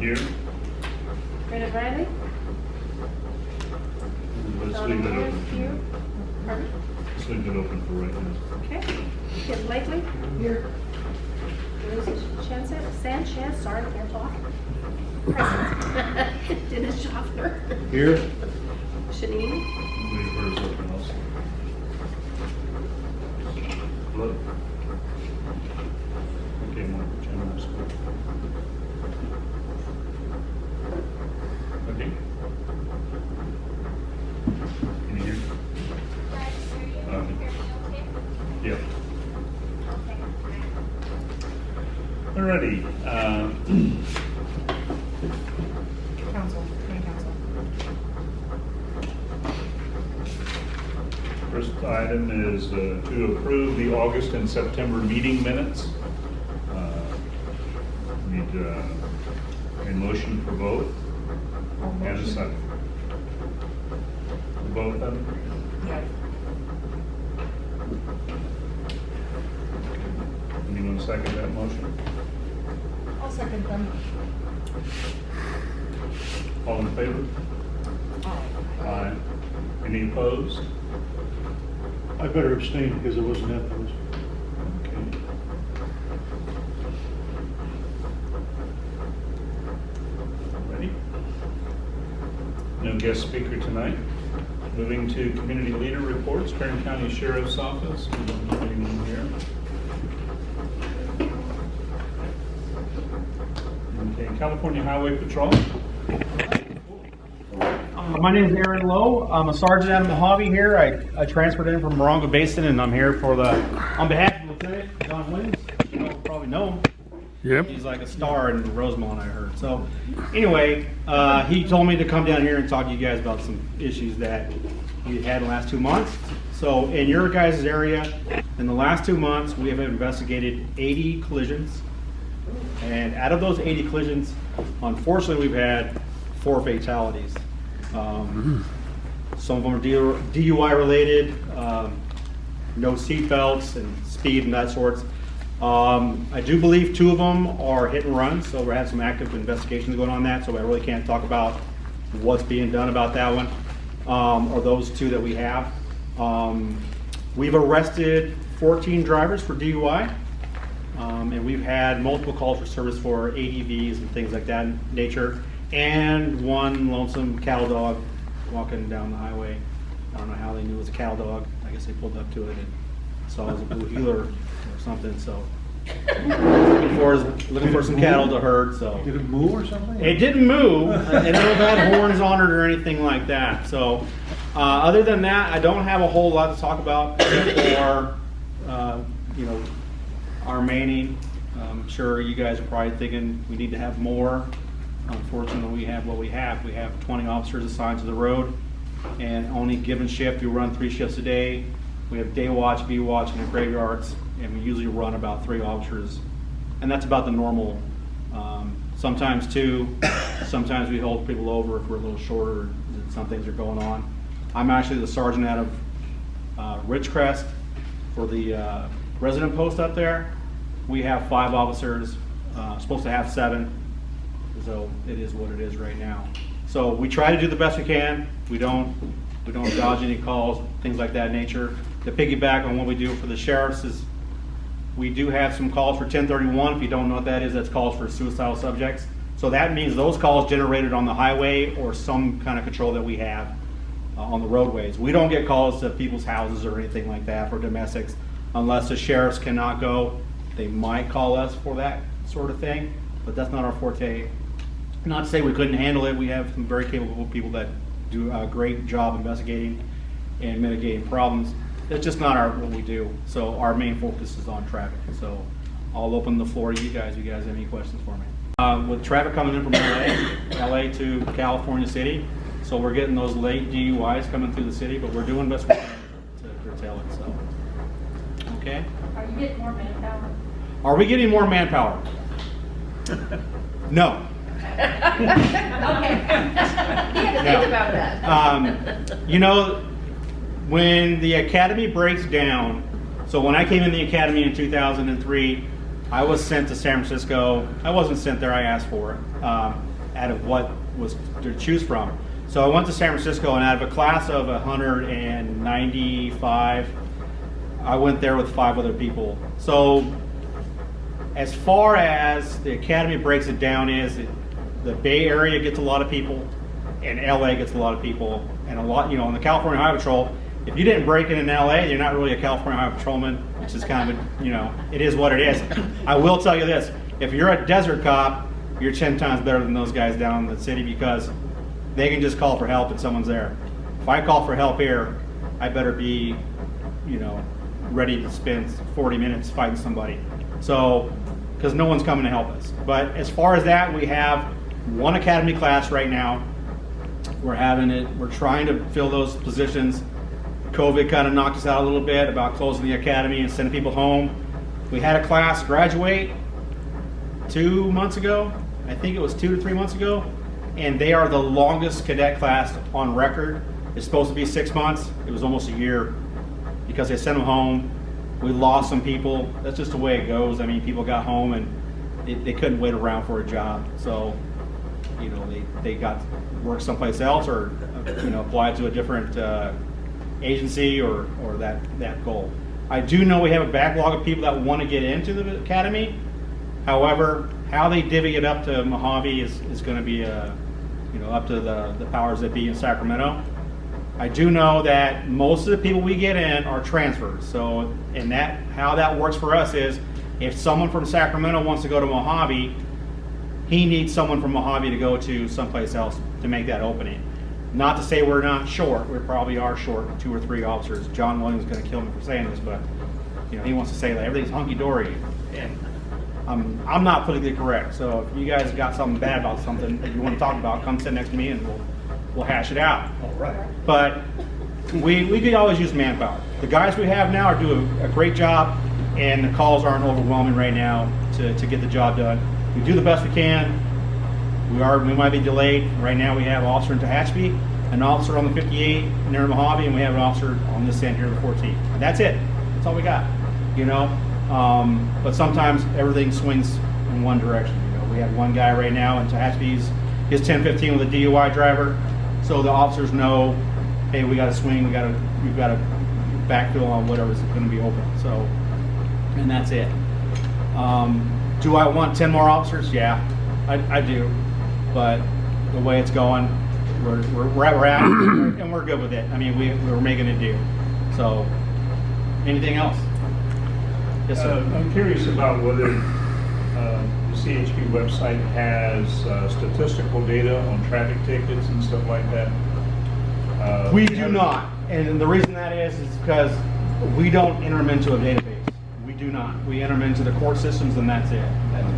Here. Brenda Bradley? Let's Donna leave it Moore, open. here. Pardon? Let's leave it open for right now. Okay. Kim Blakely? Here. Lucy Sanchez, sorry, can't talk. Present. Dennis Schaffner. Here. Shanine? Leave hers open also. Look. Okay, more generous. Okay. Can you hear? Yeah. Alrighty. Council, County Council. First item is to approve the August and September meeting minutes. Need a motion for both and a second. Both of them? Yeah. Anyone second that motion? I'll second them. All in favor? Aye. Any opposed? I better abstain because I wasn't at those. Okay. Ready? No guest speaker tonight. Moving to community leader reports, Kern County Sheriff's Office. We don't have anyone here. Okay, California Highway Patrol. My name is Aaron Lowe. I'm a sergeant out of Mojave here. I transferred in from Morongo Basin, and I'm here for on behalf of Lieutenant John Williams. You probably know him. Yep. He's like a star in Rosemont, I heard. So anyway, he told me to come down here and talk to you guys about some issues that we had in the last 2 months. So in your guys' area, in the last 2 months, we have investigated 80 collisions. And out of those 80 collisions, unfortunately, we've had 4 fatalities. Some of them are DUI related, no seat belts and speed and that sorts. I do believe 2 of them are hit and runs, so we're having some active investigations going on that, so I really can't talk about what's being done about that one, or those 2 that we have. We've arrested 14 drivers for DUI, and we've had multiple calls for service for ADVs and things like that in nature. And 1 lonesome cattle dog walking down the highway. I don't know how they knew it was a cattle dog. I guess they pulled up to it and saw it was a blue heeler or something. So looking for some cattle to herd. So Did it move or something? it didn't move. It never had horns on it or anything like that. So other than that, I don't have a whole lot to talk about except for our manning. I'm sure you guys are probably thinking we need to have more. Unfortunately, we have what we have. We have 20 officers assigned to the road, and only given shift, we run 3 shifts a day. We have day watch, B watch, and graveyards, and we usually run about 3 officers, and that's about the normal. Sometimes 2, sometimes we hold people over if we're a little shorter, some things are going on. I'm actually the sergeant out of Ridgecrest for the resident post up there. We have 5 officers, supposed to have 7. So it is what it is right now. So we try to do the best we can. We don't dodge any calls, things like that nature. To piggyback on what we do for the sheriffs is we do have some calls for 1031. If you don't know what that is, that's calls for suicidal subjects. So that means those calls generated on the highway or some kind of control that we have on the roadways. We don't get calls to people's houses or anything like that for domestics unless the sheriffs cannot go. They might call us for that sort of thing, but that's not our forte. Not to say we couldn't handle it. We have some very capable people that do a great job investigating and mitigating problems. It's just not what we do. So our main focus is on traffic. So I'll open the floor to you guys. You guys have any questions for me? With traffic coming in from LA to California City, so we're getting those late DUIs coming through the city, but we're doing best we can to curtail it. So, okay. Are you getting more manpower? Are we getting more manpower? No. Okay. You had to think about that. When the academy breaks down, so when I came in the academy in 2003, I was sent to San Francisco. I wasn't sent there, I asked for it. out of what was to choose from. So I went to San Francisco, and out of a class of 195, I went there with 5 other people. So as far as the academy breaks it down is the Bay Area gets a lot of people, and LA gets a lot of people, and a lot, in the California Highway Patrol, if you didn't break it in LA, you're not really a California Highway Patrolman, which is kind of, it is what it is. I will tell you this, if you're a desert cop, you're 10 times better than those guys down in the city because they can just call for help and someone's there. If I call for help here, I better be, ready to spend 40 minutes fighting somebody. So, because no one's coming to help us. But as far as that, we have one academy class right now. We're trying to fill those positions. COVID kind of knocked us out a little bit about closing the academy and sending people home. We had a class graduate 2 months ago. I think it was 2 to 3 months ago. And they are the longest cadet class on record. It's supposed to be 6 months. It was almost a year because they sent them home. We lost some people. That's just the way it goes. I mean, people got home and they couldn't wait around for a job. So, they got work someplace else or, applied to a different agency or that goal. I do know we have a backlog of people that want to get into the academy. However, how they divvy it up to Mojave is going to be up to the powers that be in Sacramento. I do know that most of the people we get in are transfers. So, how that works for us is if someone from Sacramento wants to go to Mojave, he needs someone from Mojave to go to someplace else to make that opening. Not to say we're not short. We probably are short 2 or 3 officers. John Williams is going to kill me for saying this, but he wants to say that everything's hunky-dory. And I'm not politically correct. So if you guys got something bad about something that you want to talk about, come sit next to me and we'll hash it out. All right. But we could always use manpower. The guys we have now are doing a great job, and the calls aren't overwhelming right now to get the job done. We do the best we can. We might be delayed. Right now we have an officer in Tehachapi, an officer on the 58 near Mojave, and we have an officer on this end here, the 14. And that's it. That's all we got. But sometimes everything swings in one direction. We have one guy right now in Tehachapi's his 1015 with a DUI driver, so the officers know, hey, we got to swing. We've got to backfill on whatever's going to be open. So, and that's it. Do I want 10 more officers? Yeah, I do. But the way it's going, we're at, and we're good with it. I mean, we're making it do. So, anything else? Yes, sir. I'm curious about whether the CHP website has statistical data on traffic tickets and stuff like that. We do not, and the reason that is because we don't enter them into a database. We do not. We enter them into the court systems, and that's it.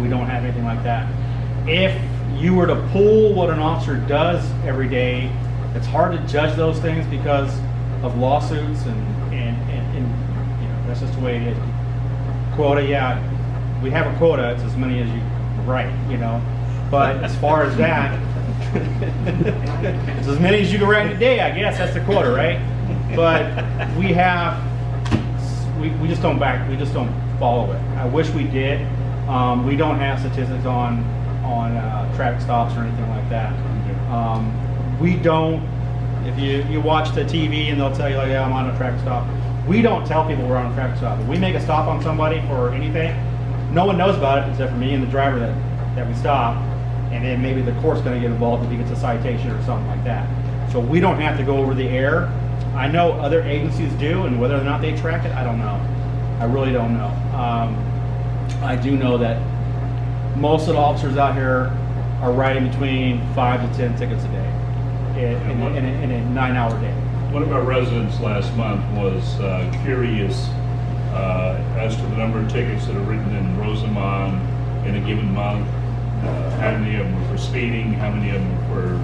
We don't have anything like that. If you were to pull what an officer does every day, it's hard to judge those things because of lawsuits and that's just the way it is. Quota, yeah, we have a quota. It's as many as you write, But as far as that, it's as many as you can write in a day, I guess. That's the quota, right? But we just don't follow it. I wish we did. We don't have statistics on traffic stops or anything like that. We don't. If you watch the TV and they'll tell you like, yeah, I'm on a traffic stop. We don't tell people we're on a traffic stop. If we make a stop on somebody for anything, no one knows about it except for me and the driver that we stop. And then maybe the court's going to get involved if he gets a citation or something like that. So we don't have to go over the air. I know other agencies do, and whether or not they track it, I don't know. I really don't know. I do know that most of the officers out here are writing between 5 to 10 tickets a day in a 9-hour day. One of our residents last month was curious as to the number of tickets that are written in Rosemont in a given month. How many of them were for speeding? How many of them were for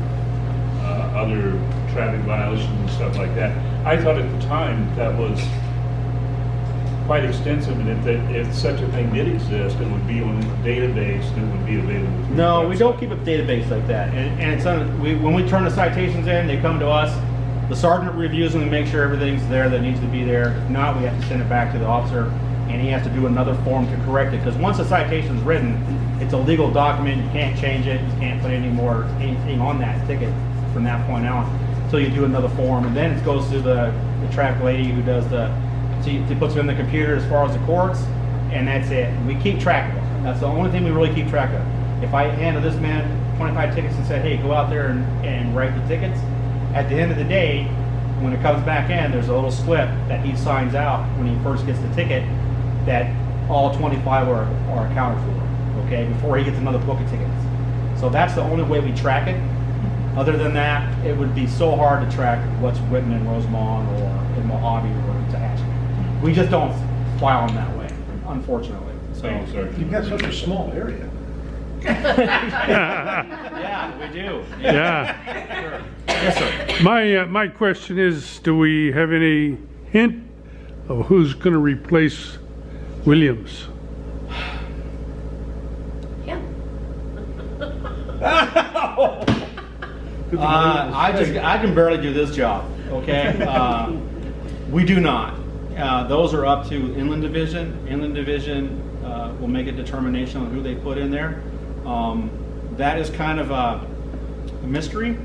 other traffic violations and stuff like that? I thought at the time that was quite extensive, and if such a thing did exist, it would be on a database and it would be available. No, we don't keep a database like that. And it's when we turn the citations in, they come to us. The sergeant reviews them and makes sure everything's there that needs to be there. If not, we have to send it back to the officer. and he has to do another form to correct it, because once a citation is written, it's a legal document, you can't change it, you can't put anything on that ticket from that point on. So you do another form, and then it goes to the traffic lady who does she puts it in the computer as far as the courts, and that's it. We keep track of it. That's the only thing we really keep track of. If I handed this man 25 tickets and said, hey, go out there and write the tickets, at the end of the day, when it comes back in, there's a little slip that he signs out when he first gets the ticket that all 25 are accounted for, okay, before he gets another book of tickets. So that's the only way we track it. Other than that, it would be so hard to track what's written in Rosemont or in Mojave or in Tehachapi. We just don't file them that way, unfortunately. So, Thank you, sir. You've got such a small area. yeah, we do. Yeah. Sure. Yes, sir. My question is, do we have any hint of who's going to replace Williams? Yeah. I can barely do this job, okay? We do not. Those are up to Inland Division. Inland Division will make a determination on who they put in there. That is kind of a mystery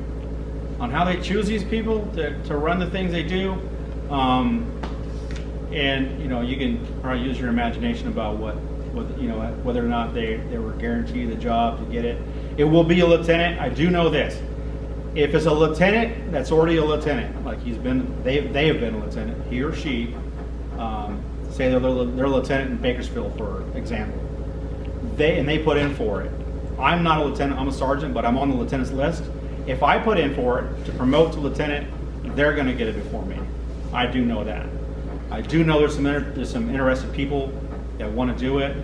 on how they choose these people to run the things they do. And, you know, you can probably use your imagination about whether or not they were guaranteed the job to get it. It will be a lieutenant. I do know this. If it's a lieutenant, that's already a lieutenant. Like they have been a lieutenant, he or she. Say they're a lieutenant in Bakersfield, for example. They put in for it. I'm not a lieutenant, I'm a sergeant, but I'm on the lieutenant's list. If I put in for it to promote to lieutenant, they're going to get it before me. I do know that. I do know there's some interested people that want to do it.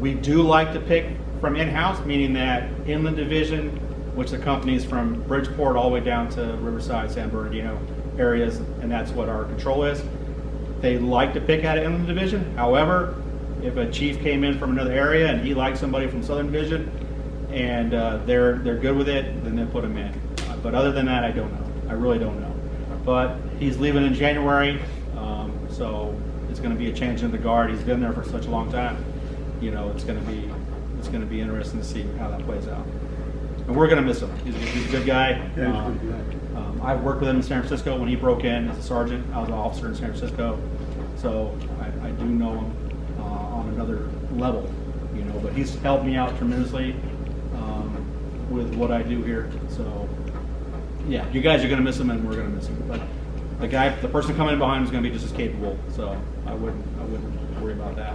We do like to pick from in-house, meaning that Inland Division, which the company is from Bridgeport all the way down to Riverside, San Bernardino areas, and that's what our control is. They like to pick out of Inland Division. However, if a chief came in from another area and he likes somebody from Southern Division and they're good with it, then they put them in. But other than that, I don't know. I really don't know. But he's leaving in January, so it's going to be a change in the guard. He's been there for such a long time. You know, it's going to be interesting to see how that plays out. And we're going to miss him. He's a good guy. Yeah, he's a good guy. I've worked with him in San Francisco when he broke in as a sergeant. I was an officer in San Francisco, so I do know him on another level, you know. But he's helped me out tremendously with what I do here. So yeah, you guys are going to miss him, and we're going to miss him. But the person coming in behind him is going to be just as capable. So I wouldn't worry about that.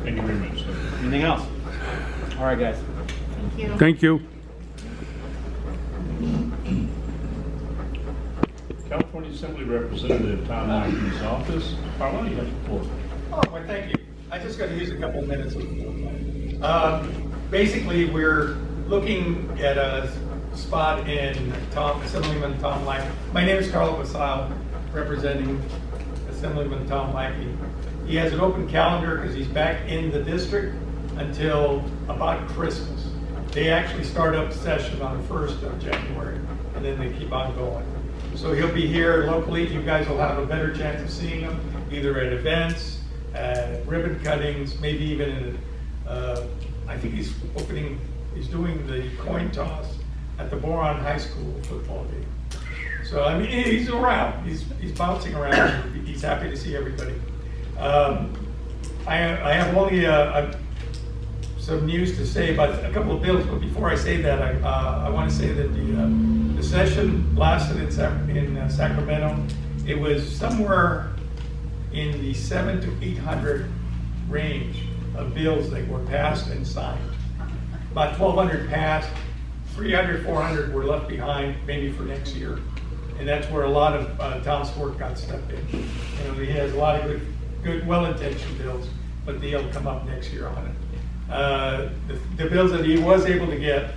Thank you very much, sir. Anything else? All right, guys. Thank you. Thank you. California Assembly Representative Tom Lackey's office. Carla, you have the floor. Oh, well, thank you. I just got to use a couple of minutes. Basically, we're looking at a spot in Assemblyman Tom Lackey. My name is Carlo Basile, representing Assemblyman Tom Lackey. He has an open calendar because he's back in the district until about Christmas. They actually start up session on the 1st of January, and then they keep on going. So he'll be here locally. You guys will have a better chance of seeing him, either at events, at ribbon cuttings, maybe even I think he's doing the coin toss at the Boron High School football game. So, I mean, he's around. He's bouncing around. He's happy to see everybody. I have only some news to say about a couple of bills, but before I say that, I want to say that the session lasted in Sacramento. It was somewhere in the 700 to 800 range of bills that were passed and signed. About 1,200 passed, 300, 400 were left behind, maybe for next year. And that's where a lot of town support got stepped in. You know, he has a lot of good, well-intentioned bills, but they'll come up next year on it. The bills that he was able to get,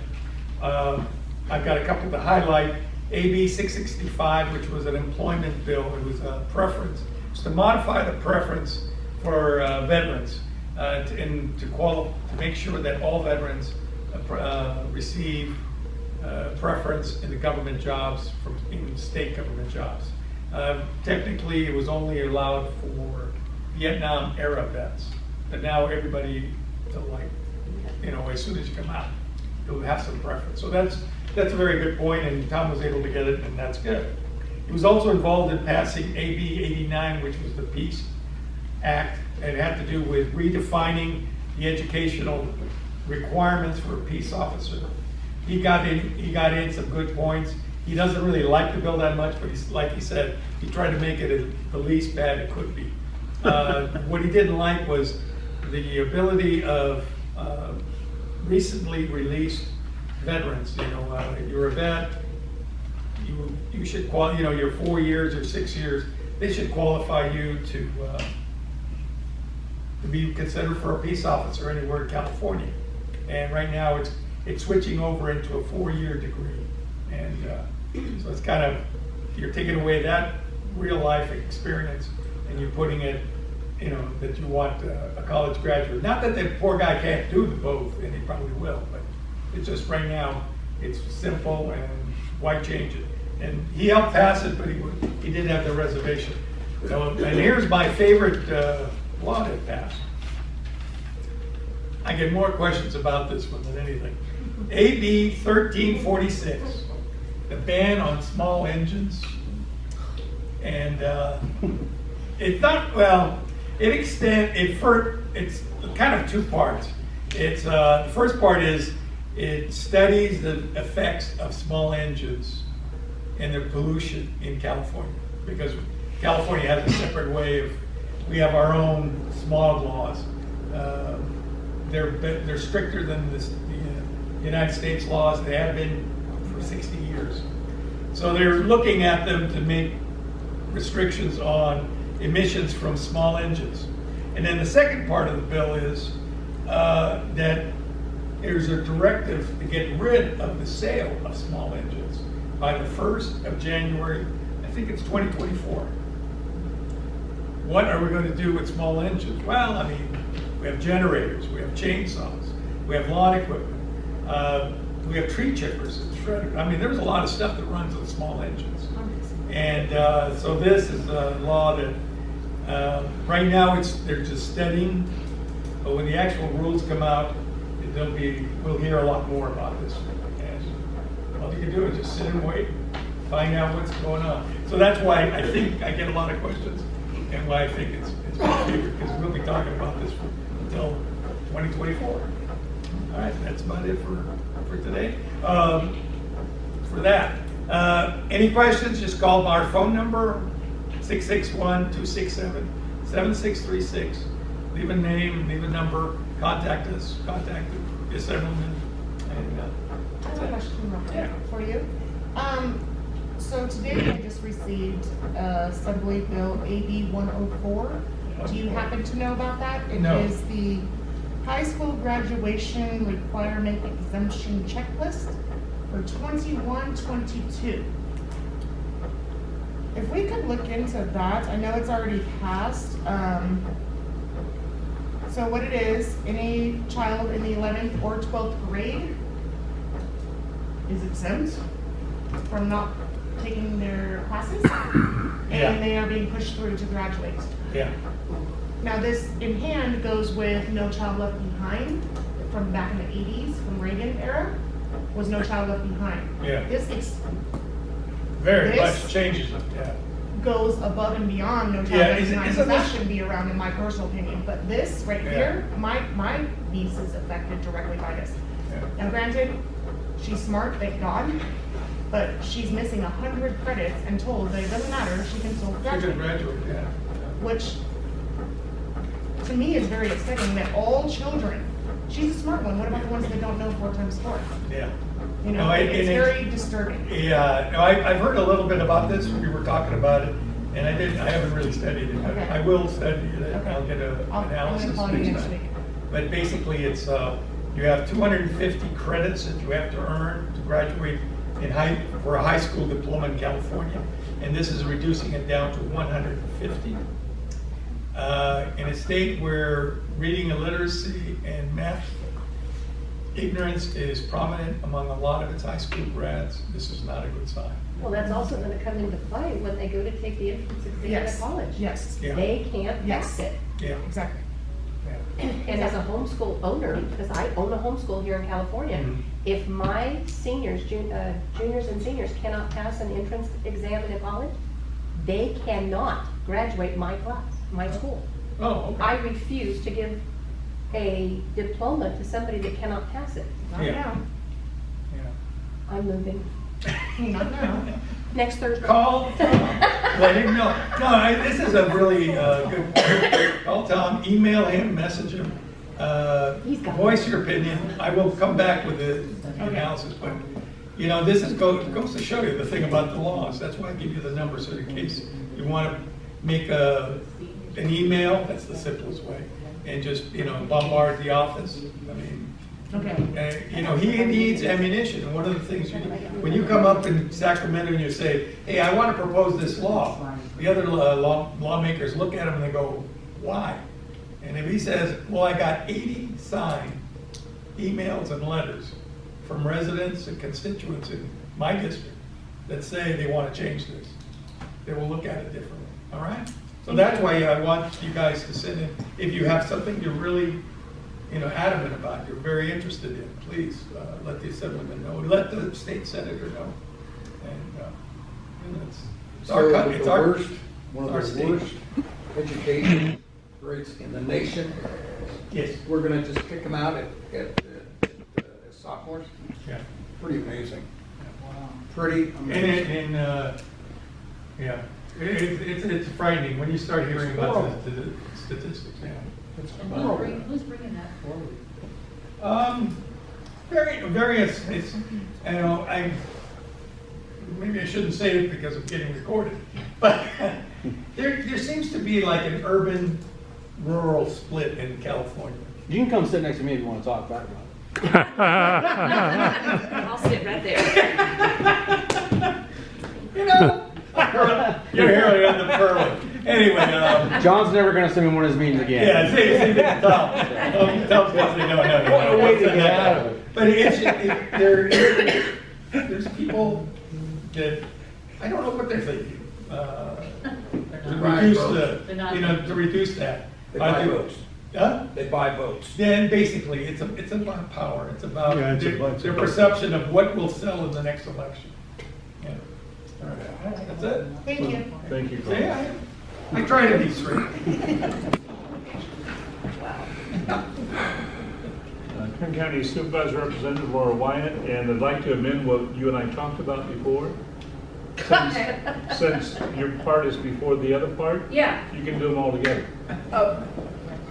I've got a couple to highlight. AB 665, which was an employment bill. It was a preference. It was to modify the preference for veterans to make sure that all veterans receive preference in the government jobs, in state government jobs. Technically, it was only allowed for Vietnam era vets, but now everybody, as soon as you come out, you'll have some preference. So that's a very good point, and Tom was able to get it, and that's good. He was also involved in passing AB 89, which was the Peace Act, and it had to do with redefining the educational requirements for a peace officer. He got in some good points. He doesn't really like the bill that much, but like he said, he tried to make it the least bad it could be. What he didn't like was the ability of recently released veterans. You're a vet, you should you're 4 years or 6 years. They should qualify you to be considered for a peace officer anywhere in California. And right now it's switching over into a 4-year degree. And so it's kind of, you're taking away that real life experience and you're putting it, that you want a college graduate. Not that the poor guy can't do the both, and he probably will, but it's just right now, it's simple and why change it? And he helped pass it, but he did have the reservation. So, and here's my favorite law that passed. I get more questions about this one than anything. AB 1346, the ban on small engines. And it's not, well, it's kind of two parts. It's the first part is it studies the effects of small engines and their pollution in California, because California has a separate way we have our own smog laws. They're stricter than the United States laws. They have been for 60 years. So they're looking at them to make restrictions on emissions from small engines. And then the second part of the bill is that there's a directive to get rid of the sale of small engines by the 1st of January, I think it's 2024. What are we going to do with small engines? Well, I mean, we have generators, we have chainsaws, we have lawn equipment, we have tree chippers and shredders. I mean, there's a lot of stuff that runs with small engines. And so this is a law that right now they're just studying, but when the actual rules come out, we'll hear a lot more about this. And all you can do is just sit and wait, find out what's going on. So that's why I think I get a lot of questions, and why I think it's my favorite, because we'll be talking about this until 2024. All right, that's about it for today. For that, any questions? Just call our phone number 661-267-7636. Leave a name, leave a number, contact us, contact the Assemblyman. And I have a question real quick for you. So today I just received Assembly Bill AB 104. Do you happen to know about that? No. It is the high school graduation requirement exemption checklist for 21-22. If we could look into that, I know it's already passed. So what it is, any child in the 11th or 12th grade is exempt from not taking their classes, and they are being pushed through to graduate. yeah, Now this in hand goes with No Child Left Behind from back in the 80s, from Reagan era, was No Child Left Behind. Yeah. This very much changes it. Yeah. goes above and beyond No Child Yeah, Left isn't- Behind, isn't because that this- shouldn't be around in my personal opinion. But this right here, my niece is affected directly by this. Yeah. Now granted, she's smart, thank God, but she's missing 100 credits and told that it doesn't matter, she can still She could graduate. graduate, yeah. Which, to me, is very upsetting that all children, she's a smart one, what about the ones that don't know 4 times 4? Yeah. You know, No, it's very disturbing. Yeah, no, I've heard a little bit about this. We were talking about it, and I haven't really studied it. Okay. I will study it. Okay. I'll get an I'm analysis gonna call you next next time. week. But basically, it's you have 250 credits that you have to earn to graduate for a high school diploma in California, and this is reducing it down to 150. In a state where reading illiteracy and math ignorance is prominent among a lot of its high school grads, this is not a good sign. Well, that's also gonna come into play when they go to take the entrance exam Yes. at college. Yes, Yeah. They can't Yes. pass it. Yeah. exactly. Yeah. And as a homeschool owner, because I own a homeschool here in California, Mhm. if my seniors, juniors and seniors cannot pass an entrance exam at college, they cannot graduate my class, my school. Oh, okay. I refuse to give a diploma to somebody that cannot pass it. Not Yeah. now. Yeah. I'm moving. Not now. Next Thursday. Call Tom, let him know. No, this is a really good point. Call Tom, email him, message him, He's got voice your opinion. I will come back with the analysis, but, you know, this is, goes to show you the thing about the laws. That's why I give you the number, so in case you want to make an email, that's the simplest way. And just, you know, bombard the office. I mean, Okay. you know, he needs ammunition, and one of the things, when you come up in Sacramento and you say, hey, I want to propose this law, the other lawmakers look at him and they go, why? And if he says, well, I got 80 signed emails and letters from residents and constituents in my district that say they want to change this, they will look at it differently, all right? So that's why I want you guys to send in, if you have something you're really, you know, adamant about, you're very interested in, please let the assemblyman know, let the state senator know. And it's our, So it's the our, worst, one our of the state. worst education rates in the nation. Yes, We're gonna just kick them out at sophomores. yeah. Pretty amazing. Pretty And, amazing. yeah, it's frightening when you start hearing about the statistics, yeah. Who's bringing that forward? Various, it's, you know, maybe I shouldn't say it because I'm getting recorded, but there seems to be like an urban-rural split in California. You can come sit next to me if you want to talk about it. I'll sit right there. You know, you're hearing on the furlough. Anyway, John's never going to send me one of his meetings again. yeah, see, Tom's gonna say, no. What a way to get out of it. But there's people that, I don't know what they're thinking. To reduce to reduce that. They buy votes. Huh? They buy votes. Then basically, it's about power. It's about Yeah, it's about- their perception of what will sell in the next election. Yeah. All right. That's it. Thank you. Thank you. See, I try to be straight. Kern County Supervisor Representative Laura Wyatt, and I'd like to amend what you and I talked about before. Since your part is before the other part, Yeah. you can do them all together. Oh,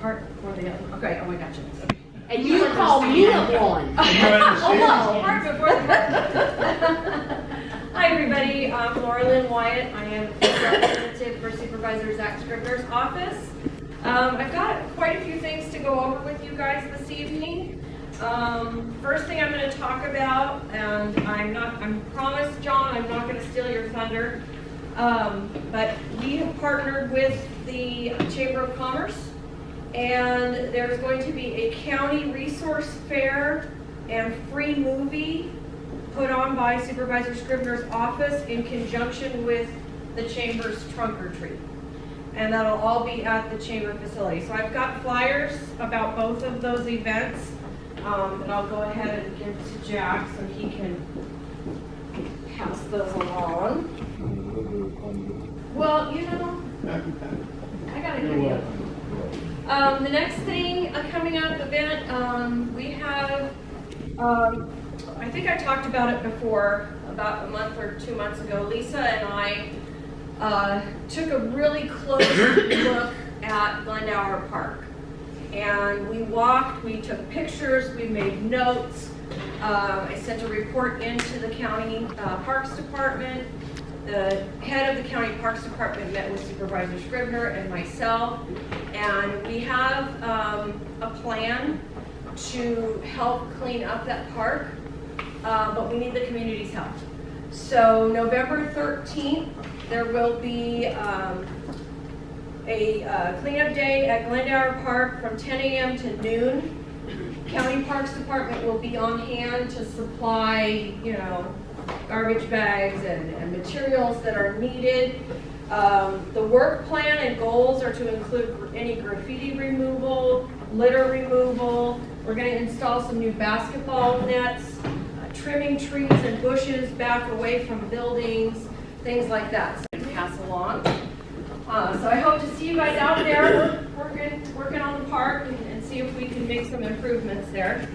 part for the other. Okay. Oh, I got you. Okay. And you call me a one. Hello. Part before the part. Hi, everybody. I'm Laura Lynn Wyatt. I am representative for Supervisor Zach Scribner's office. I've got quite a few things to go over with you guys this evening. First thing I'm going to talk about, and I promise, John, I'm not going to steal your thunder, but we have partnered with the Chamber of Commerce, and there's going to be a county resource fair and free movie put on by Supervisor Scribner's office in conjunction with the Chamber's trunk or treat. And that'll all be at the Chamber facility. So I've got flyers about both of those events that I'll go ahead and give to Jack so he can pass those along. Well, you know, I gotta give you. The next thing, coming up event, we have, I think I talked about it before, about a month or 2 months ago. Lisa and I took a really close look at Glendale Park. And we walked, we took pictures, we made notes. I sent a report into the county Parks Department. The head of the county Parks Department met with Supervisor Scribner and myself. And we have a plan to help clean up that park, but we need the community's help. So November 13th, there will be a cleanup day at Glendale Park from 10 a.m. to noon. County Parks Department will be on hand to supply, you know, garbage bags and materials that are needed. The work plan and goals are to include any graffiti removal, litter removal. We're going to install some new basketball nets, trimming trees and bushes back away from buildings, things like that. So I can pass along. So I hope to see you guys out there working on the park and see if we can make some improvements there.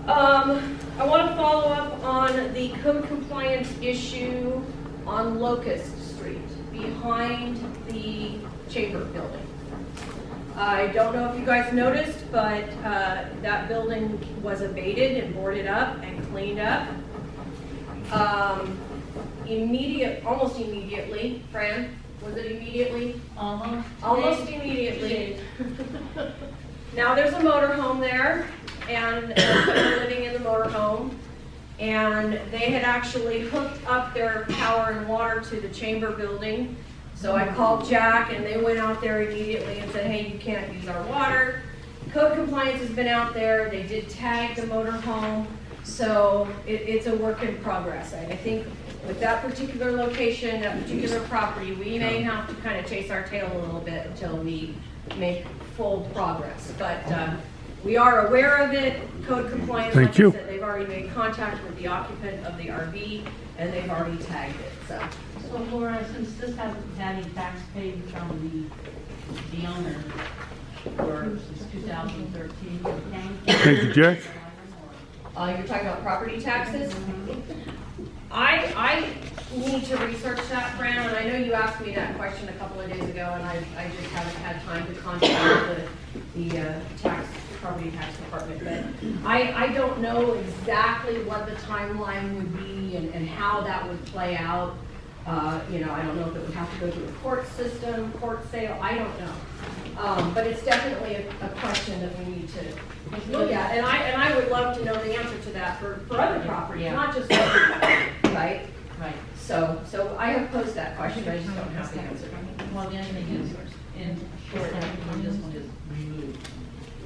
I want to follow up on the code compliance issue on Locust Street behind the Chamber building. I don't know if you guys noticed, but that building was abated and boarded up and cleaned up. Almost immediately, Fran, was it immediately? Almost immediately. Now there's a motorhome there, and they're living in the motorhome, and they had actually hooked up their power and water to the Chamber building. So I called Jack, and they went out there immediately and said, hey, you can't use our water. Code compliance has been out there. They did tag the motorhome, so it's a work in progress. I think with that particular location, that particular property, we may have to kind of chase our tail a little bit until we make full progress. But we are aware of it. Code compliance, Thank like you. I said, they've already made contact with the occupant of the RV, and they've already tagged it. So Laura, since this hasn't had any tax paid from the owner for since 2013, Thank you, Jack. You're talking about property taxes? I need to research that, Fran, and I know you asked me that question a couple of days ago, and I just haven't had time to contact the property tax department. But I don't know exactly what the timeline would be and how that would play out. I don't know if it would have to go through a court system, court sale, I don't know. But it's definitely a question that we need to look at. And I would love to know the answer to that for other properties, not just for people, right? Right. So I have posed that question, I just don't have the answer. Well, the other thing is, in short, when this one is removed,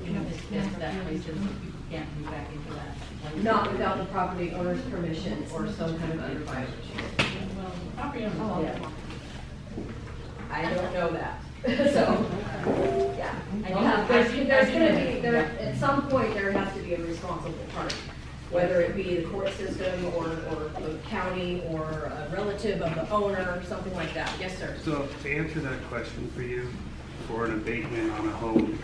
you know, that place, people can't move back into that. Not without the property owner's permission or some kind of other violation. Well, the property owner. Oh, yeah. I don't know that. So, yeah. There's gonna be, at some point, there has to be a responsible party, whether it be the court system or the county or a relative of the owner, something like that. Yes, sir. So to answer that question for you, for an abatement on a home,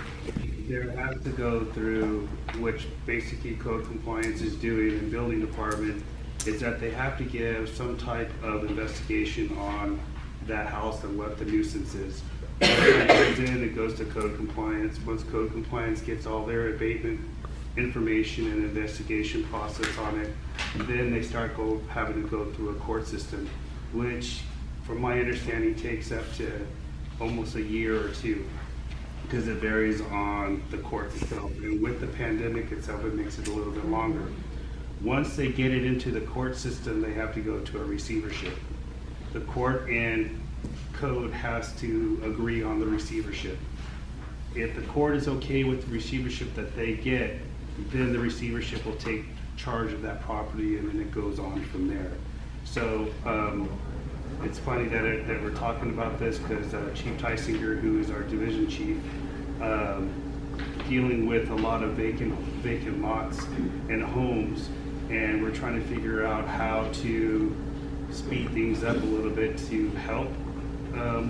there has to go through, which basically code compliance is doing in building department, is that they have to give some type of investigation on that house and what the nuisance is. Once that comes in, it goes to code compliance. Once code compliance gets all their abatement information and investigation process on it, then they start having to go through a court system, which from my understanding takes up to almost a year or two, because it varies on the court itself. And with the pandemic itself, it makes it a little bit longer. Once they get it into the court system, they have to go to a receivership. The court and code has to agree on the receivership. If the court is okay with the receivership that they get, then the receivership will take charge of that property, and then it goes on from there. So it's funny that we're talking about this, because Chief Tysinger, who is our division chief, dealing with a lot of vacant lots and homes, and we're trying to figure out how to speed things up a little bit to help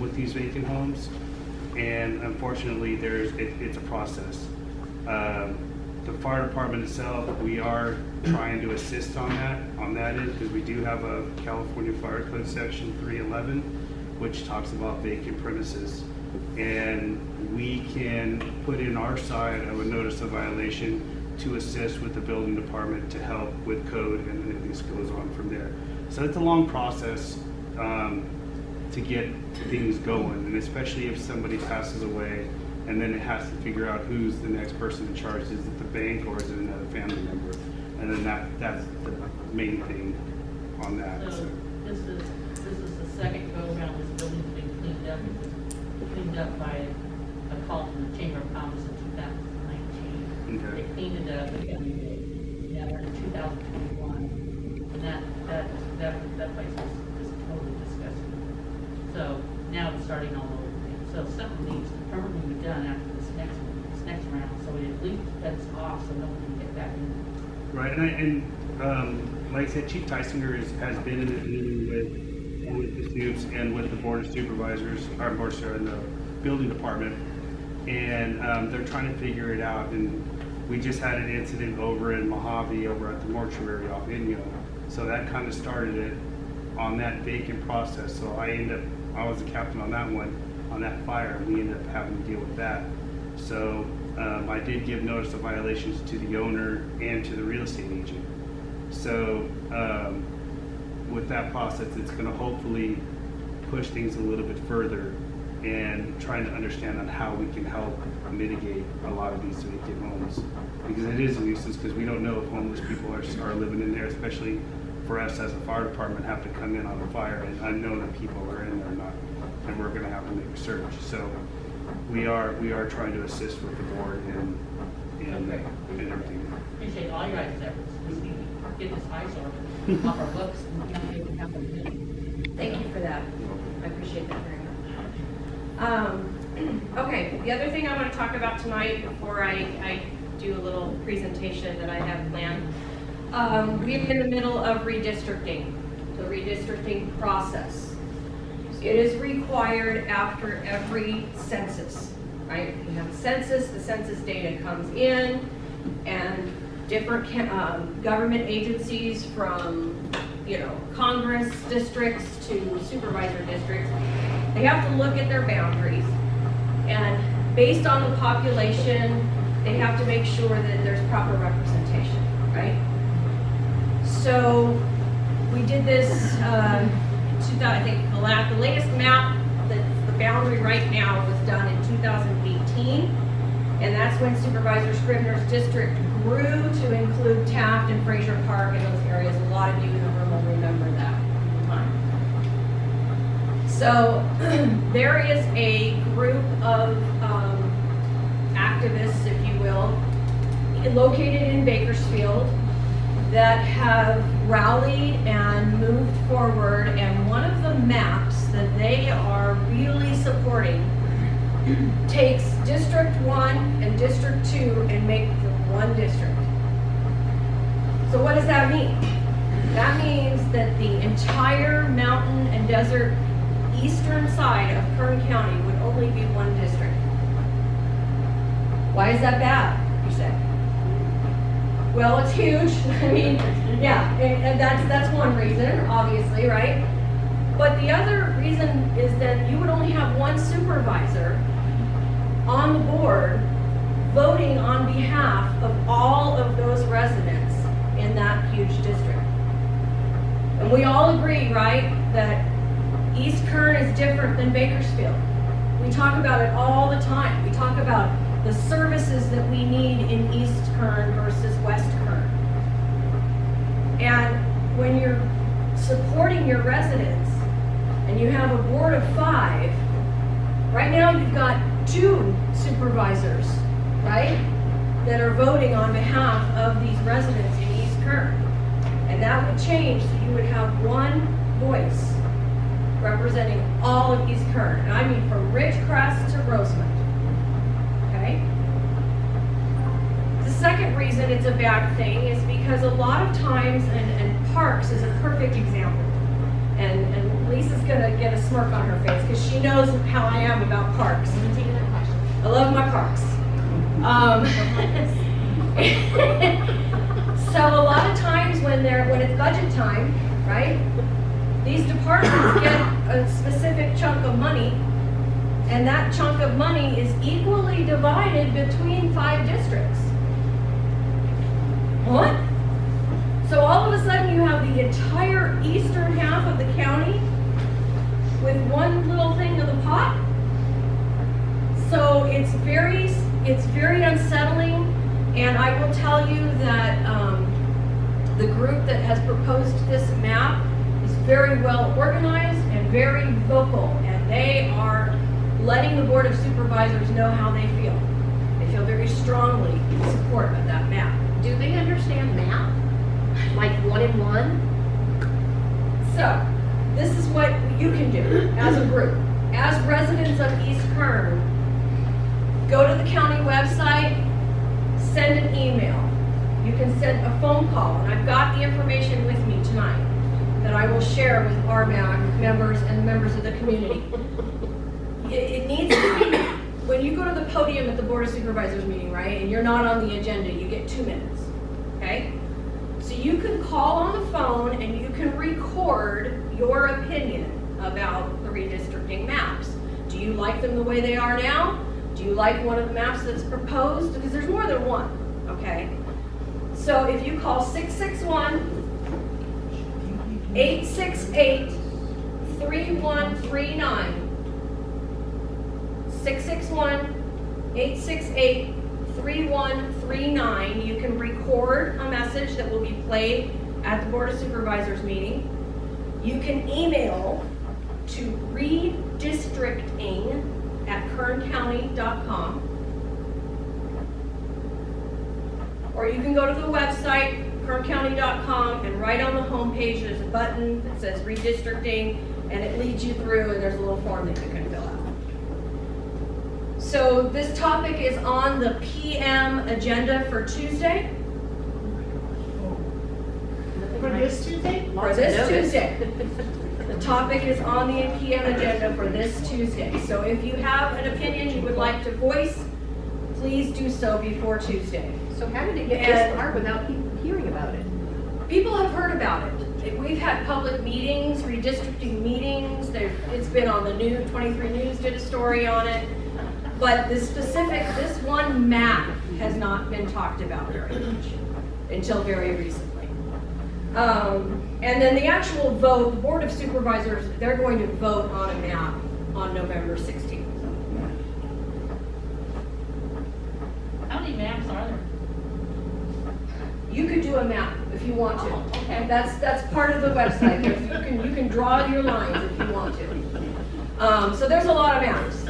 with these vacant homes. And unfortunately, it's a process. The fire department itself, we are trying to assist on that end, because we do have a California Fire Code section 311, which talks about vacant premises. And we can put in our side of a notice of violation to assist with the building department to help with code, and then this goes on from there. So it's a long process to get things going, and especially if somebody passes away, and then it has to figure out who's the next person in charge. Is it the bank or is it another family member? And then that's the main thing on that. So this is the second go around. This building's been cleaned up. It was cleaned up by a call from the Chamber of Commerce in 2019. Okay. They cleaned it up again. Yeah, we're in 2021. and that place is totally disgusting. So now it's starting all over again. So something needs to permanently be done after this next round, so we at least fence off so no one can get back in. Right, and like I said, Chief Tysinger has been in a meeting with the Supes and with the Board of Supervisors, our board and the building department, and they're trying to figure it out. And we just had an incident over in Mojave, over at the mortuary off Inyo, so that kind of started it on that vacant process. So I was the captain on that one, on that fire, and we ended up having to deal with that. So I did give notice of violations to the owner and to the real estate agent. So with that process, it's going to hopefully push things a little bit further and trying to understand on how we can help mitigate a lot of these vacant homes. Because it is a nuisance, because we don't know if homeless people are living in there, especially for us as a fire department have to come in on a fire and unknown that people are in there or not, and we're going to have to make a search. So we are trying to assist with the board and everything. Appreciate all your guys' efforts. We need to get this eyesore off our books and we can't even have them. Thank you for that. I appreciate that very much. Okay, the other thing I want to talk about tonight before I do a little presentation that I have planned. We're in the middle of redistricting, the redistricting process. It is required after every census, right? You have a census, the census data comes in, and different government agencies from, Congress districts to supervisor districts, they have to look at their boundaries. And based on the population, they have to make sure that there's proper representation, right? So we did this, I think the latest map, the boundary right now was done in 2018. And that's when Supervisor Scribner's district grew to include Taft and Fraser Park and those areas. A lot of you in the room will remember that time. So there is a group of activists, if you will, located in Bakersfield that have rallied and moved forward, and one of the maps that they are really supporting takes District 1 and District 2 and makes them one district. So what does that mean? That means that the entire mountain and desert eastern side of Kern County would only be one district. Why is that bad, you say? Well, it's huge. I mean, yeah, and that's one reason, obviously, right? But the other reason is that you would only have one supervisor on the board voting on behalf of all of those residents in that huge district. And we all agree, right, that East Kern is different than Bakersfield. We talk about it all the time. We talk about the services that we need in East Kern versus West Kern. And when you're supporting your residents and you have a board of 5, right now you've got 2 supervisors, right, that are voting on behalf of these residents in East Kern. And that would change, so you would have one voice representing all of East Kern. And I mean from Ridgecrest to Rosemont. Okay? The second reason it's a bad thing is because a lot of times, and parks is a perfect example. And Lisa's gonna get a smirk on her face because she knows how I am about parks. I love my parks. So a lot of times when it's budget time, right? These departments get a specific chunk of money, and that chunk of money is equally divided between 5 districts. What? So all of a sudden you have the entire eastern half of the county with one little thing of the pot? So it's very unsettling, and I will tell you that the group that has proposed this map is very well organized and very vocal, and they are letting the Board of Supervisors know how they feel. They feel very strongly in support of that map. Do they understand math? Like 1 and 1? So, this is what you can do as a group. As residents of East Kern, go to the county website, send an email. You can send a phone call, and I've got the information with me tonight that I will share with Rmac members and members of the community. It needs to be, when you go to the podium at the Board of Supervisors meeting, right, and you're not on the agenda, you get 2 minutes, okay? So you can call on the phone and you can record your opinion about the redistricting maps. Do you like them the way they are now? Do you like one of the maps that's proposed? Because there's more than one, okay? So if you call 661-868-3139, 661-868-3139. You can record a message that will be played at the Board of Supervisors meeting. You can email to redistricting@kerncounty.com. Or you can go to the website, kerncounty.com, and right on the home page there's a button that says redistricting, and it leads you through, and there's a little form that you can fill out. So this topic is on the PM agenda for Tuesday. For this Tuesday? For this Tuesday. The topic is on the PM agenda for this Tuesday. So if you have an opinion you would like to voice, please do so before Tuesday. So how did it get this far without people hearing about it? People have heard about it. We've had public meetings, redistricting meetings. It's been on the news. 23 News did a story on it. But this one map has not been talked about very much until very recently. And then the actual vote, the Board of Supervisors, they're going to vote on a map on November 16th. How many maps are there? You could do a map if you want to. Oh, okay. That's part of the website. You can draw your lines if you want to. So there's a lot of maps,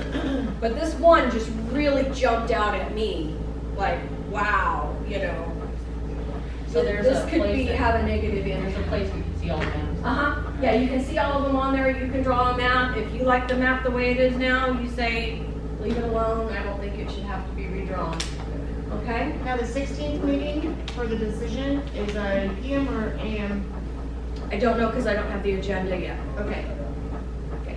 but this one just really jumped out at me, like, wow, you know. So there's This a could place that- have a negative There's a impact. place we can see all the maps. Yeah, you can see all of them on there. You can draw a map. If you like the map the way it is now, you say, leave it alone. I don't think it should have to be redrawn. Okay? Now, the 16th meeting for the decision is a PM or AM? I don't know because I don't have the agenda yet. Okay. Okay.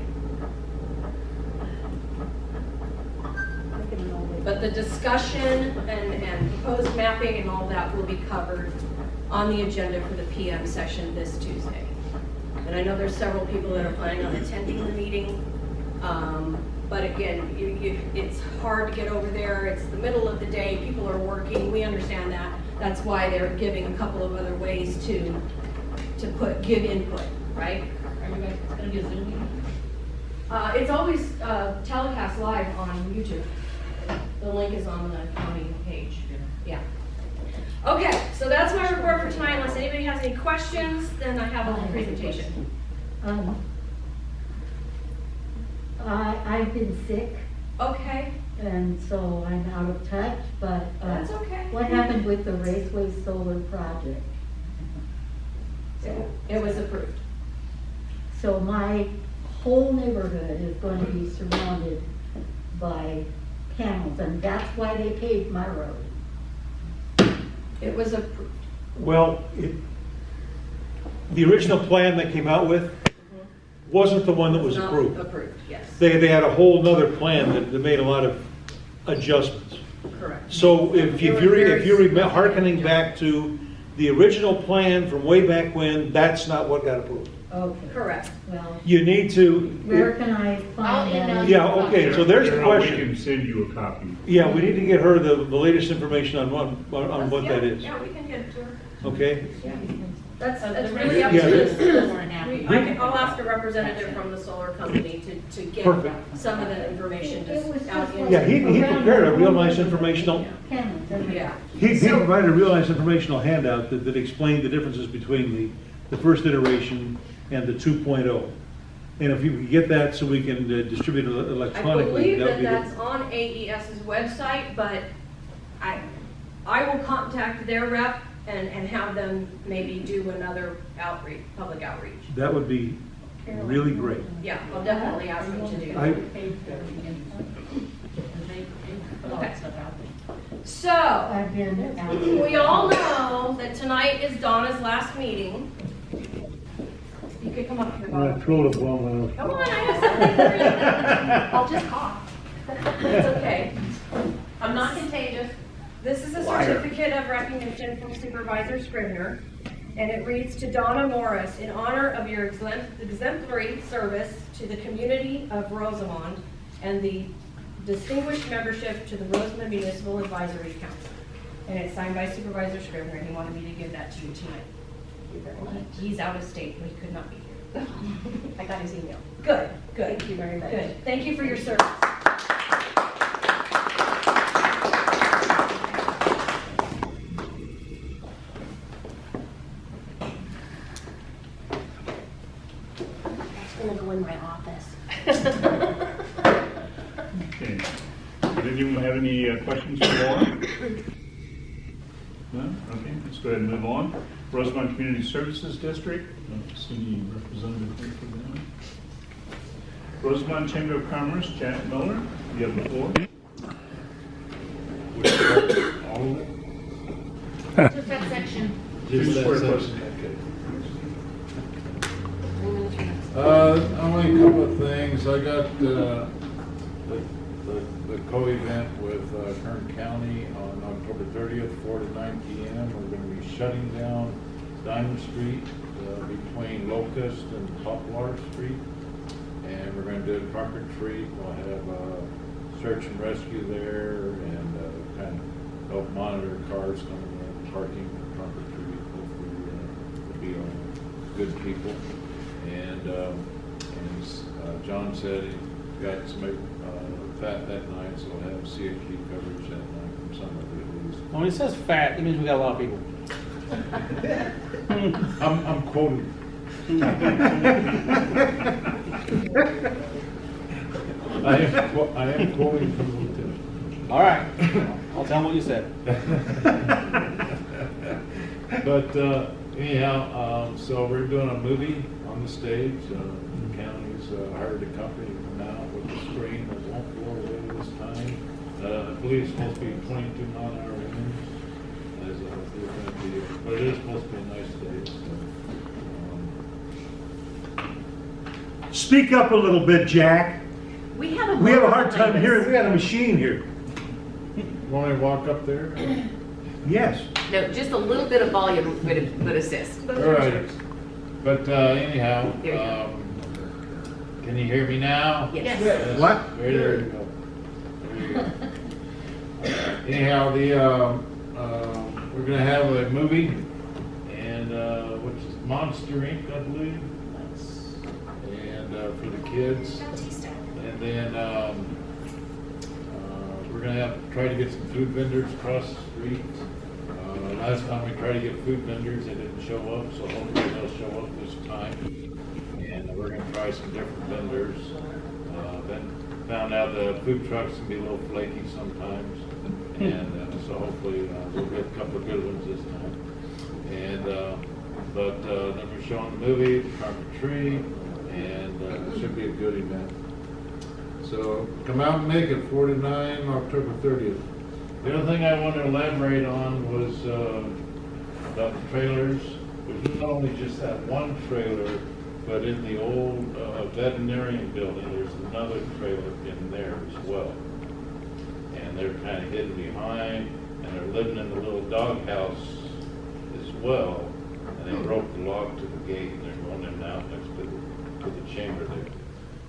But the discussion and proposed mapping and all that will be covered on the agenda for the PM session this Tuesday. And I know there's several people that are planning on attending the meeting. But again, it's hard to get over there. It's the middle of the day. People are working. We understand that. That's why they're giving a couple of other ways to give input, right? Are you guys gonna be a Zoom meeting? It's always telecast live on YouTube. The link is on the county page. Yeah. Okay, so that's my report for tonight. Unless anybody has any questions, then I have a little presentation. I've been sick, Okay, and so I'm out of touch, but that's okay. what happened with the Raceway Solar Project? It was approved. So my whole neighborhood is going to be surrounded by panels, and that's why they paved my road. It was approved. Well, the original plan they came out with wasn't the one that was Not approved. Approved, yes, They had a whole nother plan that made a lot of adjustments. correct. So if It was you're very- hearkening back to the original plan from way back when, that's not what got approved. Okay. Correct. Well, You need to. where can I I'll find email that? you. Yeah, okay, so there's the We question. can send you a copy. Yeah, we need to get her the latest information on what that is, Yeah, we can get it to her. okay? That's The really up to Yeah, this. I'll ask a representative from the solar company to get Perfect. some of the information It was just out just in. Yeah, he prepared a real nice informational, Panels, and Yeah. he provided a real nice informational handout that explained the differences between the first iteration and the 2.0. And if you could get that so we can distribute it I electronically, believe that would that be that's good. on AES's website, but I will contact their rep and have them maybe do another outreach, public outreach. That would be really great. Yeah, I'll definitely ask them to do that. Okay. So, I've been out. we all know that tonight is Donna's last meeting. You could come up here, Bob. throw the bomb Come on, I have something for you. I'll just cough. It's okay. I'm not contagious. This is a certificate of recognition from Supervisor Scrivener, and it reads, "To Donna Morris, in honor of your exemplary service to the community of Rosemont and the distinguished membership to the Roseman Municipal Advisory Council." And it's signed by Supervisor Scrivener, and he wanted me to give that to you tonight. He's out of state, but he could not be here. I got his email. Good, good. Thank you very much. Good. Thank you for your service. That's gonna go in my office. Okay. Did anyone have any questions for Laura? No? Okay, let's go ahead and move on. Rosemont Community Services District, don't see any representative here for that. Rosemont Chamber of Commerce, Janet Miller, you have the floor. Just that section. Just that Only a couple of things. I got the co-event with Kern County on October 30th, 4 to 9 p.m. We're going to be shutting down Diamond Street between Locust and Poplar Street. And we're going to do it trunk or treat. We'll have search and rescue there and kind of help monitor cars coming in, parking, trunk or treat. Hopefully we'll be all good people. And John said he got some fat that night, so we'll have CHP coverage that night from somebody at least. When it says fat, it means we got a lot of people. I'm quoting. I am quoting from the lieutenant. All right, I'll tell them what you said. But anyhow, so we're doing a movie on the stage. The county's hired a company to come out with a screen that won't blow away this time. I believe it's supposed to be 22-mile-an-hour winds, but it is supposed to be a nice day. So, Speak up a little bit, Jack. We have a hard time hearing. We got a machine here. want me to walk up there? Yes. No, just a little bit of volume would assist. All right. But anyhow, There you go. can you hear me now? Yes. What? There you go. There you go. Anyhow, we're gonna have a movie, and which is Monster Inc., I believe, and for the kids. And then we're gonna try to get some food vendors across the street. Last time we tried to get food vendors, they didn't show up, so hopefully they'll show up this time. And we're gonna try some different vendors. Then found out the food trucks can be a little flaky sometimes, and so hopefully we'll get a couple of good ones this time. And but then we're showing the movie, Trunk or Treat, and it should be a good event. So come out and make it, 4 to 9, October 30th. The other thing I want to elaborate on was about the trailers. There's not only just that one trailer, but in the old veterinarian building, there's another trailer in there as well. And they're kind of hidden behind, and they're living in the little doghouse as well. And they broke the lock to the gate, and they're going in now next to the chamber there.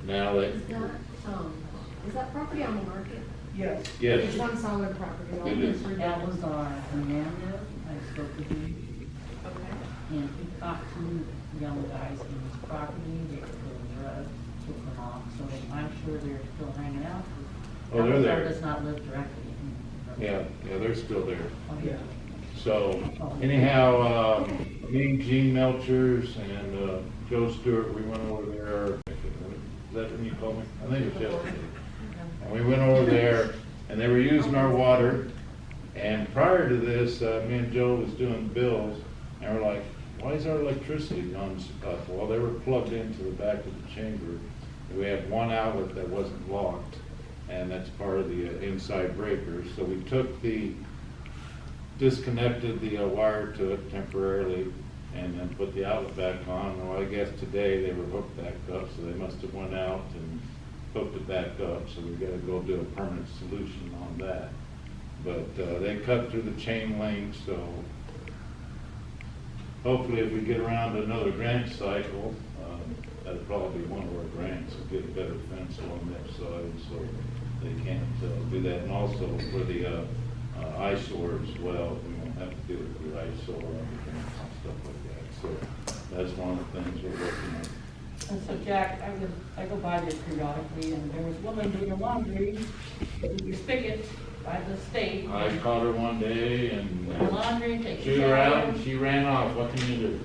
Now they, Is that property on the market? Yes. Yes. It's one solid property. All It is. three That buildings. was our Hernandez, I spoke with him, Okay. and he talked to young guys in his property, they were doing drugs, took them off, so I'm sure they're still hanging out. Oh, they're there. Avatar does not live directly in. yeah, they're still there. Oh, yeah. So anyhow, me, Gene Melchers, and Joe Stewart, we went over there. Is that when you called me? I think it was yesterday. And we went over there, and they were using our water, And prior to this, me and Joe was doing bills, and we're like, why is our electricity gone up? Well, they were plugged into the back of the chamber. We had one outlet that wasn't locked, and that's part of the inside breakers. So we disconnected the wire to it temporarily, and then put the outlet back on. Well, I guess today they were hooked back up, so they must have went out and hooked it back up. So we got to go do a permanent solution on that. But they cut through the chain link, so hopefully if we get around to another grant cycle, that'll probably be one of our grants, to get a better fence along that side, so they can't do that. And also for the eyesore as well, we won't have to deal with the eyesore and stuff like that. So that's one of the things we're working on. And so Jack, I go by there periodically, and there was a woman doing her laundry with your spigot by the state. I caught her one day and Laundry, take threw a her out shower. and she ran off. What can you do?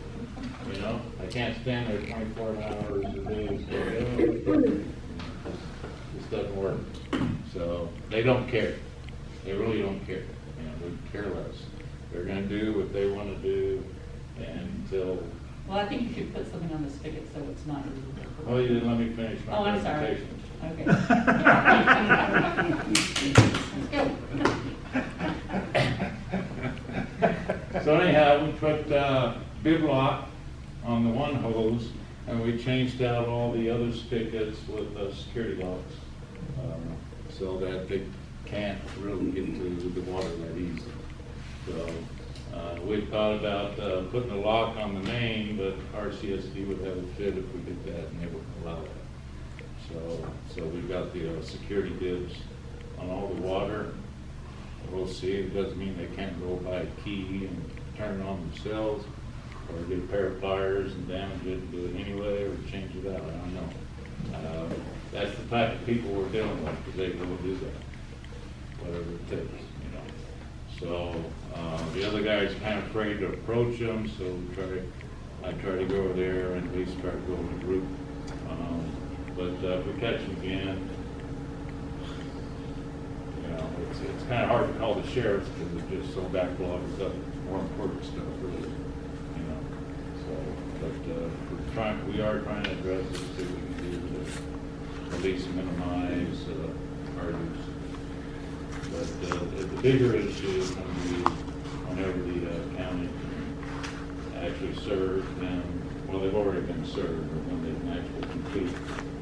You know, I can't stand there 24 hours a day. So, this doesn't work. So they don't care. They really don't care. You know, they care less. They're going to do what they want to do until. Well, I think you should put something on the spigot so it's not. Oh, you didn't let me finish my Oh, I'm sorry. presentation. Okay. So anyhow, we put bib lock on the one hose, and we changed out all the other spigots with security locks, so that they can't really get to the water that easy. So we thought about putting a lock on the main, but RCSD would have a fit if we did that, and they wouldn't allow that. So we've got the security bibs on all the water. We'll see. It doesn't mean they can't go buy a key and turn it on themselves, or get a pair of pliers and damage it and do it anyway, or change it out. I don't know. That's the type of people we're dealing with, because they will do that, whatever it takes, you know. So the other guy's kind of afraid to approach them, so I try to go over there and at least try to go in a group. But if we catch them again, you know, it's kind of hard to call the sheriffs because they're just so backlogged with other more important stuff, really. You know, so we are trying to address it, see what we can do to at least minimize our use. But the bigger issue is going to be whenever the county can actually serve them. Well, they've already been served, but when they can actually complete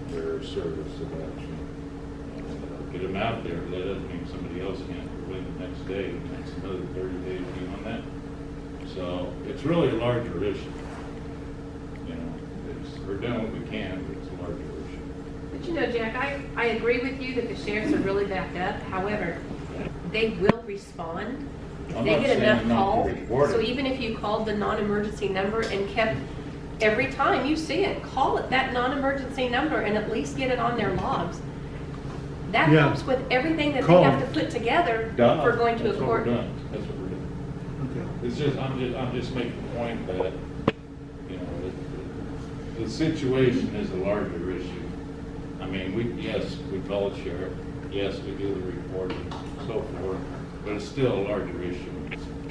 their service of action, get them out there. That doesn't mean somebody else can't wait the next day, the next another 30 days beyond that. So it's really a larger issue. You know, we're doing what we can, but it's a larger issue. But you know, Jack, I agree with you that the sheriffs are really backed up. However, they will respond if I'm they not get saying enough not to calls. report it. So even if you called the non-emergency number and kept, every time you see it, call it that non-emergency number and at least get it on their logs. That Yeah. helps with everything that Call they have them. to put together Done. for going to That's a what court. we're doing. That's what we're doing. It's just, I'm just making the point that, you know, the situation is a larger issue. I mean, yes, we call the sheriff, yes, we do the reporting, and so forth, but it's still a larger issue.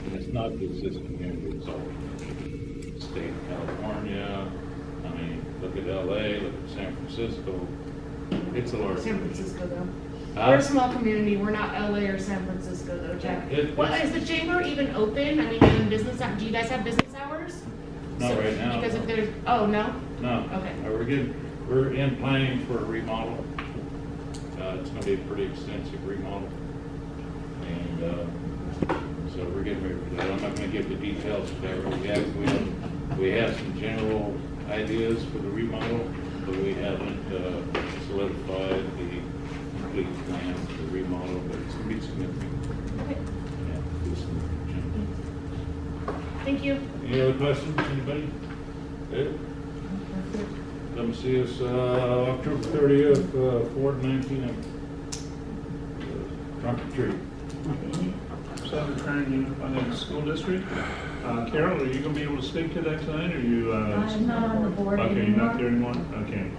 And it's not just this community, it's all the state of California. I mean, look at LA, look at San Francisco. It's a large San issue. Francisco though. Huh? We're a small community, we're not LA or San Francisco though, Jack. Well, It's- is the chamber even open? I mean, in business, do you guys have business hours? Not So- right now. Because if there's, oh, no? No. Okay. We're in planning for a remodel. It's gonna be a pretty extensive remodel. And, so we're getting ready for that. I'm not gonna give the details of that. We have some general ideas for the remodel, but we haven't, solidified the complete plan for the remodel, but it's gonna be significant. Yeah, do some changes. Thank you. Any other questions, anybody? Good? Come see us, October 30th, 4 to 19, trunk or treat. Southern Kern Unified School District. Carol, are you gonna be able to speak to that tonight, or you? I'm not on the board Okay, you're anymore. not there anymore? Okay.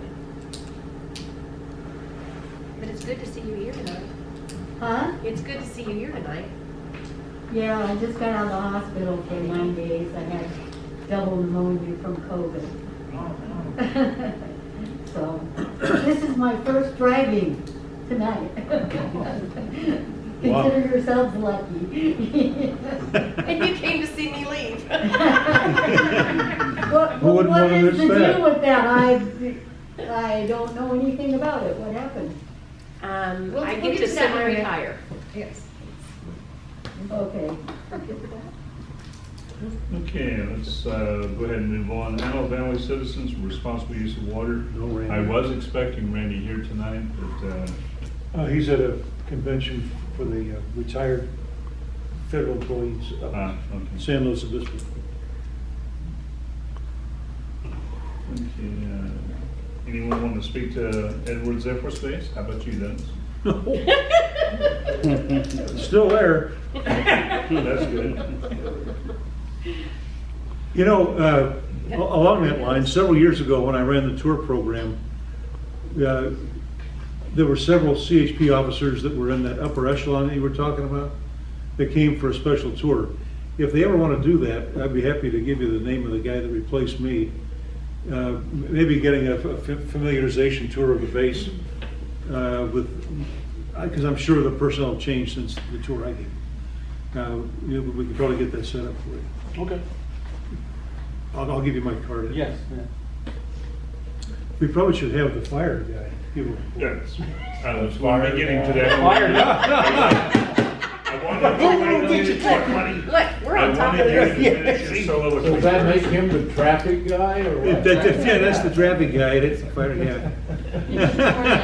But it's good to see you here tonight. Huh? It's good to see you here tonight. Yeah, I just got out of the hospital for 9 days. I had double pneumonia from COVID. So, this is my first driving tonight. Wow. Consider yourselves lucky. And you came to see me leave. Who wouldn't What wanna is miss the that? deal with that? I don't know anything about it. What happened? We'll I get get to to that when we- semi-retire. Yes. Okay. Okay, let's go ahead and move on. Antelope Valley citizens for responsible use of water. No Randy. I was expecting Randy here tonight, but, He's at a convention for the retired federal employees up okay. in San Luis Obispo. Okay, anyone want to speak to Edwards Air Force Base? How about you, Dennis? Still there. That's good. You know, along that line, several years ago when I ran the tour program, there were several CHP officers that were in that upper echelon that you were talking about that came for a special tour. If they ever want to do that, I'd be happy to give you the name of the guy that replaced me. Maybe getting a familiarization tour of the base because I'm sure the personnel have changed since the tour I gave. We can probably get that set up for you. Okay. I'll give you my card. Yes. We probably should have the fire guy. Give him a call. Yes. We're getting to that. I wanted Look, we're on top of you to this. finish your soliloquy. Does that make him the traffic guy or what? Yeah, that's the traffic guy, that's the fire guy.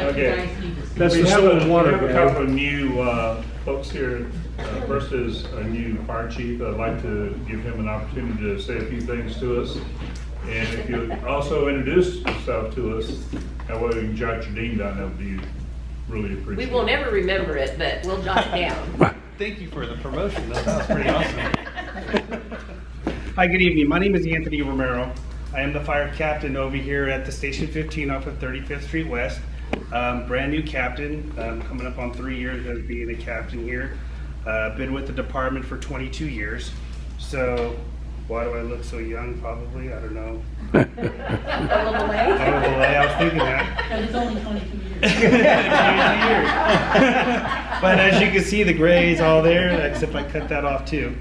Okay. That's We the have soil a and water we have a couple guy. of new folks here. First is a new fire chief. I'd like to give him an opportunity to say a few things to us. And if you also introduce yourself to us, that way we can jot your name down, that would be really We appreciated. will never remember it, but we'll jot it down. Thank you for the promotion. That was pretty awesome. Hi, good evening. My name is Anthony Romero. I am the fire captain over here at the Station 15 off of 35th Street West. Brand new captain, coming up on 3 years as being a captain here. Been with the department for 22 years. So why do I look so young? Probably, I don't know. A little away. I was thinking that. And it's only 22 years. But as you can see, the gray is all there, except I cut that off too.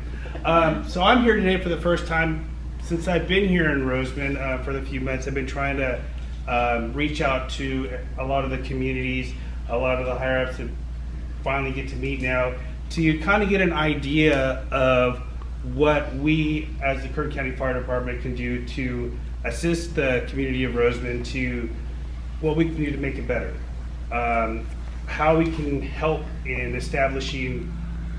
So I'm here today for the first time since I've been here in Roseman for the few months. I've been trying to reach out to a lot of the communities, a lot of the higher ups, and finally get to meet now to kind of get an idea of what we as the Kern County Fire Department can do to assist the community of Roseman to what we can do to make it better. How we can help in establishing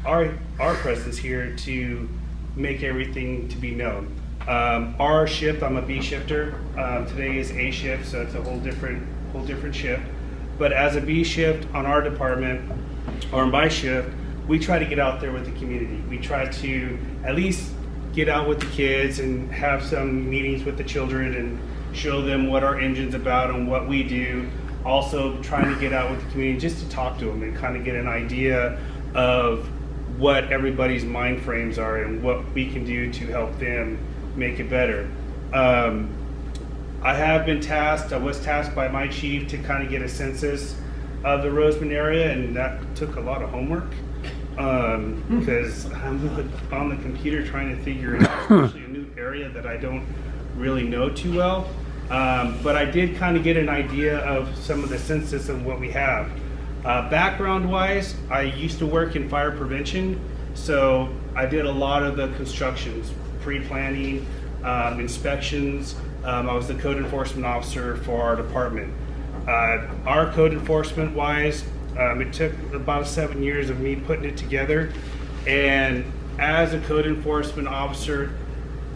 our presence here to make everything to be known. Our shift, I'm a B shifter. Today is A shift, so it's a whole different shift. But as a B shift on our department, or on my shift, we try to get out there with the community. We try to at least get out with the kids and have some meetings with the children and show them what our engine's about and what we do. Also trying to get out with the community just to talk to them and kind of get an idea of what everybody's mind frames are and what we can do to help them make it better. I was tasked by my chief to kind of get a census of the Roseman area, and that took a lot of homework because I'm on the computer trying to figure it out, especially a new area that I don't really know too well. But I did kind of get an idea of some of the census and what we have. Background-wise, I used to work in fire prevention, so I did a lot of the constructions, pre-planning, inspections. I was the code enforcement officer for our department. Our code enforcement-wise, it took about 7 years of me putting it together, and as a code enforcement officer,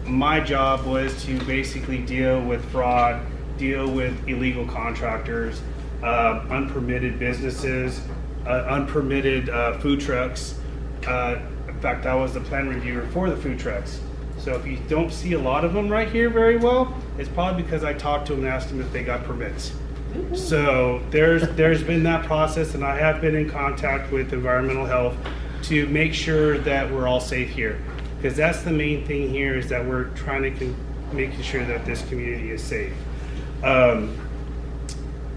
my job was to basically deal with fraud, deal with illegal contractors, unpermitted businesses, unpermitted food trucks. In fact, I was the plan reviewer for the food trucks. So if you don't see a lot of them right here very well, it's probably because I talked to them and asked them if they got permits. So there's been that process, and I have been in contact with environmental health to make sure that we're all safe here. Because that's the main thing here, is that we're trying to making sure that this community is safe.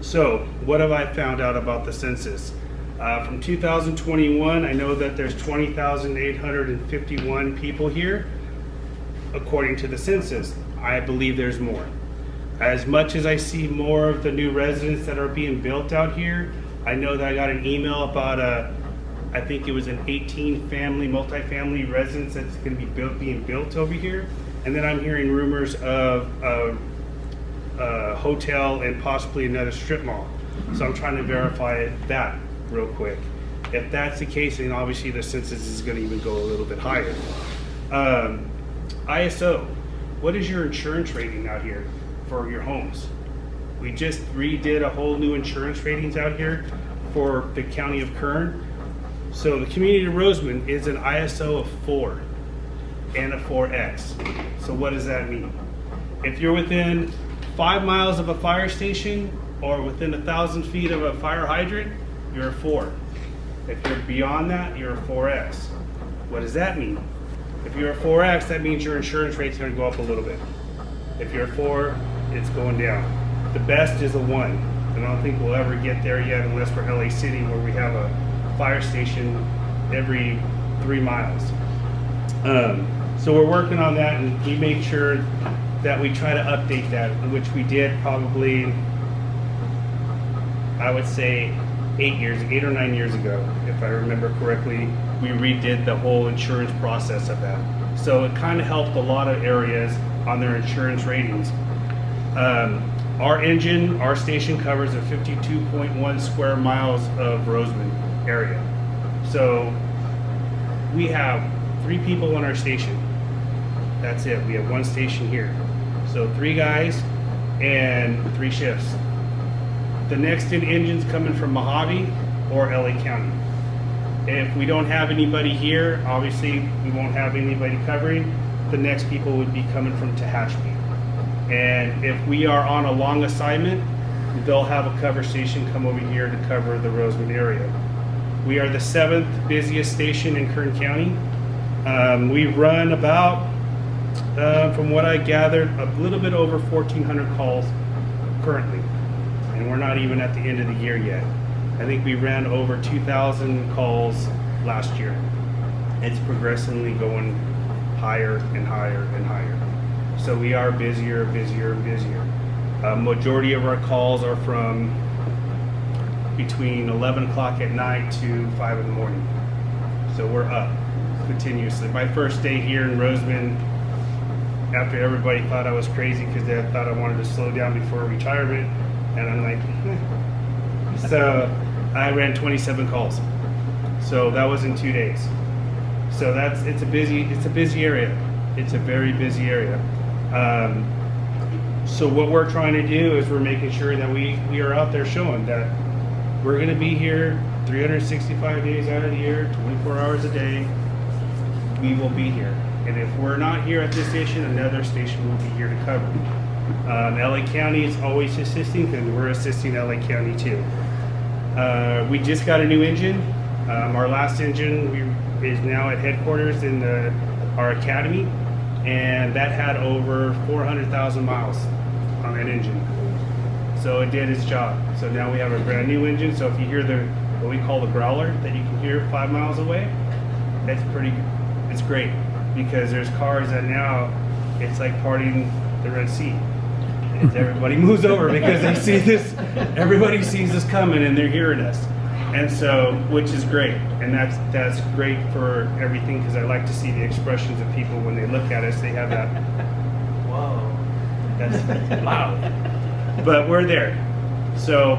So what have I found out about the census? From 2021, I know that there's 20,851 people here, according to the census. I believe there's more. As much as I see more of the new residents that are being built out here, I know that I got an email about I think it was an 18-family, multifamily residence that's going to be being built over here. And then I'm hearing rumors of a hotel and possibly another strip mall. So I'm trying to verify that real quick. If that's the case, then obviously the census is going to even go a little bit higher. ISO, what is your insurance rating out here for your homes? We just redid a whole new insurance ratings out here for the county of Kern. So the community of Roseman is an ISO of 4 and a 4X. So what does that mean? If you're within 5 miles of a fire station or within 1,000 feet of a fire hydrant, you're a 4. If you're beyond that, you're a 4X. What does that mean? If you're a 4X, that means your insurance rate's going to go up a little bit. If you're a 4, it's going down. The best is a 1. And I don't think we'll ever get there yet unless we're LA City, where we have a fire station every 3 miles. So we're working on that, and we make sure that we try to update that, which we did probably, I would say, 8 or 9 years ago, if I remember correctly. We redid the whole insurance process of that. So it kind of helped a lot of areas on their insurance ratings. Our station covers a 52.1 square miles of Roseman area. So we have 3 people on our station. That's it. We have 1 station here. So 3 guys and 3 shifts. The next in engine's coming from Mojave or LA County. If we don't have anybody here, obviously we won't have anybody covering. The next people would be coming from Tehachapi. And if we are on a long assignment, they'll have a cover station come over here to cover the Roseman area. We are the 7th busiest station in Kern County. We run about, from what I gathered, a little bit over 1,400 calls currently. And we're not even at the end of the year yet. I think we ran over 2,000 calls last year. It's progressively going higher and higher and higher. So we are busier, busier, busier. Majority of our calls are from between 11 o'clock at night to 5 in the morning. So we're up continuously. My first day here in Roseman, after everybody thought I was crazy because they thought I wanted to slow down before retirement, and I'm like, So I ran 27 calls. So that was in 2 days. So it's a busy area. It's a very busy area. So what we're trying to do is we're making sure that we are out there showing that we're going to be here 365 days out of the year, 24 hours a day. We will be here. And if we're not here at this station, another station will be here to cover. LA County is always assisting, because we're assisting LA County too. We just got a new engine. Our last engine is now at headquarters in our academy, and that had over 400,000 miles on that engine. So it did its job. So now we have a brand new engine. So if you hear what we call the growler that you can hear 5 miles away, it's great, because there's cars that now it's like parting the Red Sea. Everybody moves over because they see this. Everybody sees us coming and they're hearing us, and so, which is great, and that's great for everything, because I like to see the expressions of people when they look at us. They have that, whoa, that's loud. But we're there. So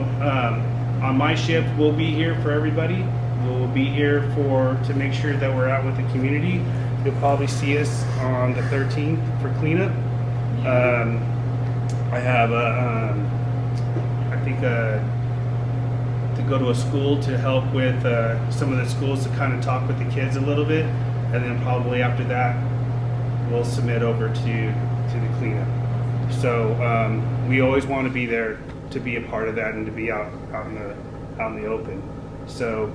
on my shift, we'll be here for everybody. We'll be here to make sure that we're out with the community. You'll probably see us on the 13th for cleanup. I have to go to a school to help with some of the schools, to kind of talk with the kids a little bit, and then probably after that we'll submit over to the cleanup. So we always want to be there to be a part of that and to be out in the open. So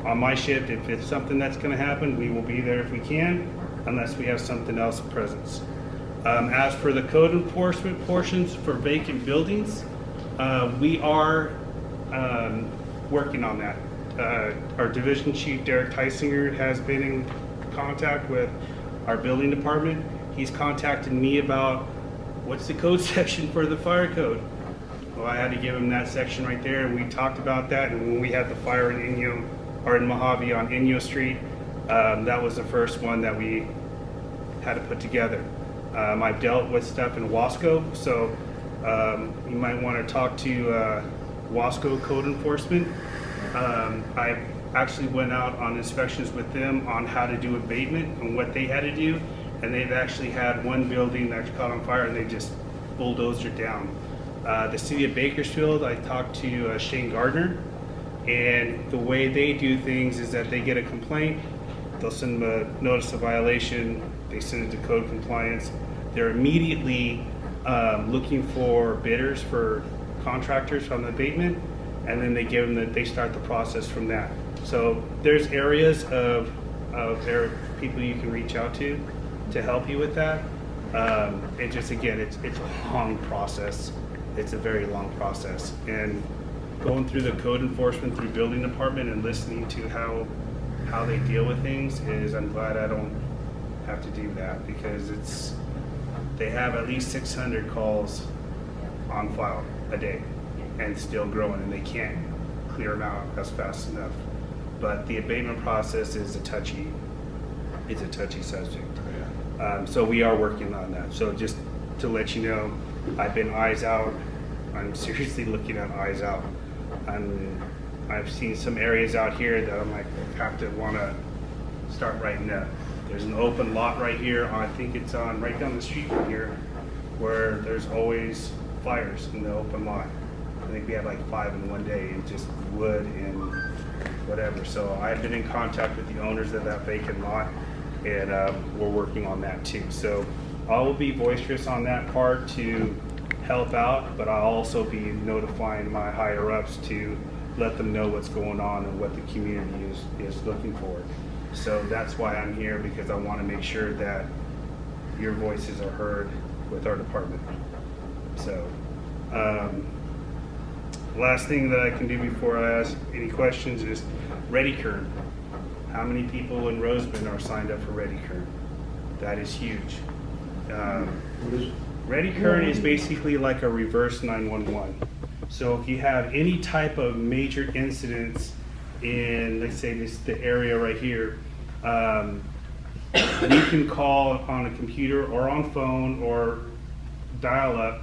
on my shift, if it's something that's gonna happen, we will be there if we can, unless we have something else presence. As for the code enforcement portions for vacant buildings, we are working on that. Our division chief, Derek Tysinger, has been in contact with our building department. He's contacted me about what's the code section for the fire code. Well, I had to give him that section right there, and we talked about that. And when we had the fire in Inyo, or in Mojave on Inyo Street, that was the first one that we had to put together. I've dealt with stuff in Wasco, so you might want to talk to Wasco Code Enforcement. I actually went out on inspections with them on how to do abatement and what they had to do, and they've actually had one building that caught on fire and they just bulldozed it down. The city of Bakersfield, I talked to Shane Gardner, and the way they do things is that they get a complaint, they'll send them a notice of violation, they send it to code compliance. They're immediately looking for bidders for contractors from the abatement, and then they give them they start the process from that. So there's areas of people you can reach out to help you with that. It just, again, it's a long process. It's a very long process. And going through the code enforcement through building department and listening to how they deal with things is, I'm glad I don't have to do that, because they have at least 600 calls on file a day and still growing, and they can't clear them out as fast enough. But the abatement process is a touchy subject. So we are working on that. So just to let you know, I've been eyes out. I'm seriously looking at eyes out. I've seen some areas out here that I'm like, have to want to start writing up. There's an open lot right here. I think it's on right down the street from here, where there's always fires in the open lot. I think we had like 5 in one day, and just wood and whatever. So I've been in contact with the owners of that vacant lot, and we're working on that too. So I will be boisterous on that part to help out, but I'll also be notifying my higher ups to let them know what's going on and what the community is looking for. So that's why I'm here, because I want to make sure that your voices are heard with our department. So last thing that I can do before I ask any questions is Ready Kern. How many people in Roseman are signed up for Ready Kern? That is huge. Ready Kern is basically like a reverse 911. So if you have any type of major incidents in, let's say the area right here, you can call on a computer or on phone or dial up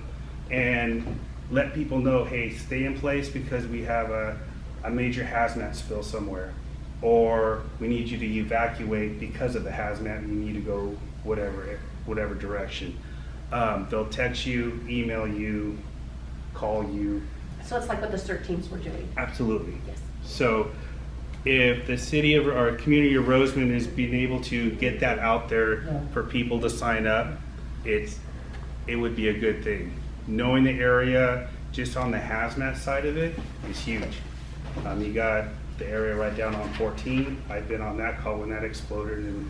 and let people know, hey, stay in place because we have a major hazmat spill somewhere, or we need you to evacuate because of the hazmat and you need to go whatever direction. They'll text you, email you, call you. So it's like what the CERT teams were doing. Absolutely. Yes. So if the city of our community of Roseman is being able to get that out there for people to sign up, it would be a good thing. Knowing the area just on the hazmat side of it is huge. You got the area right down on 14. I've been on that call when that exploded and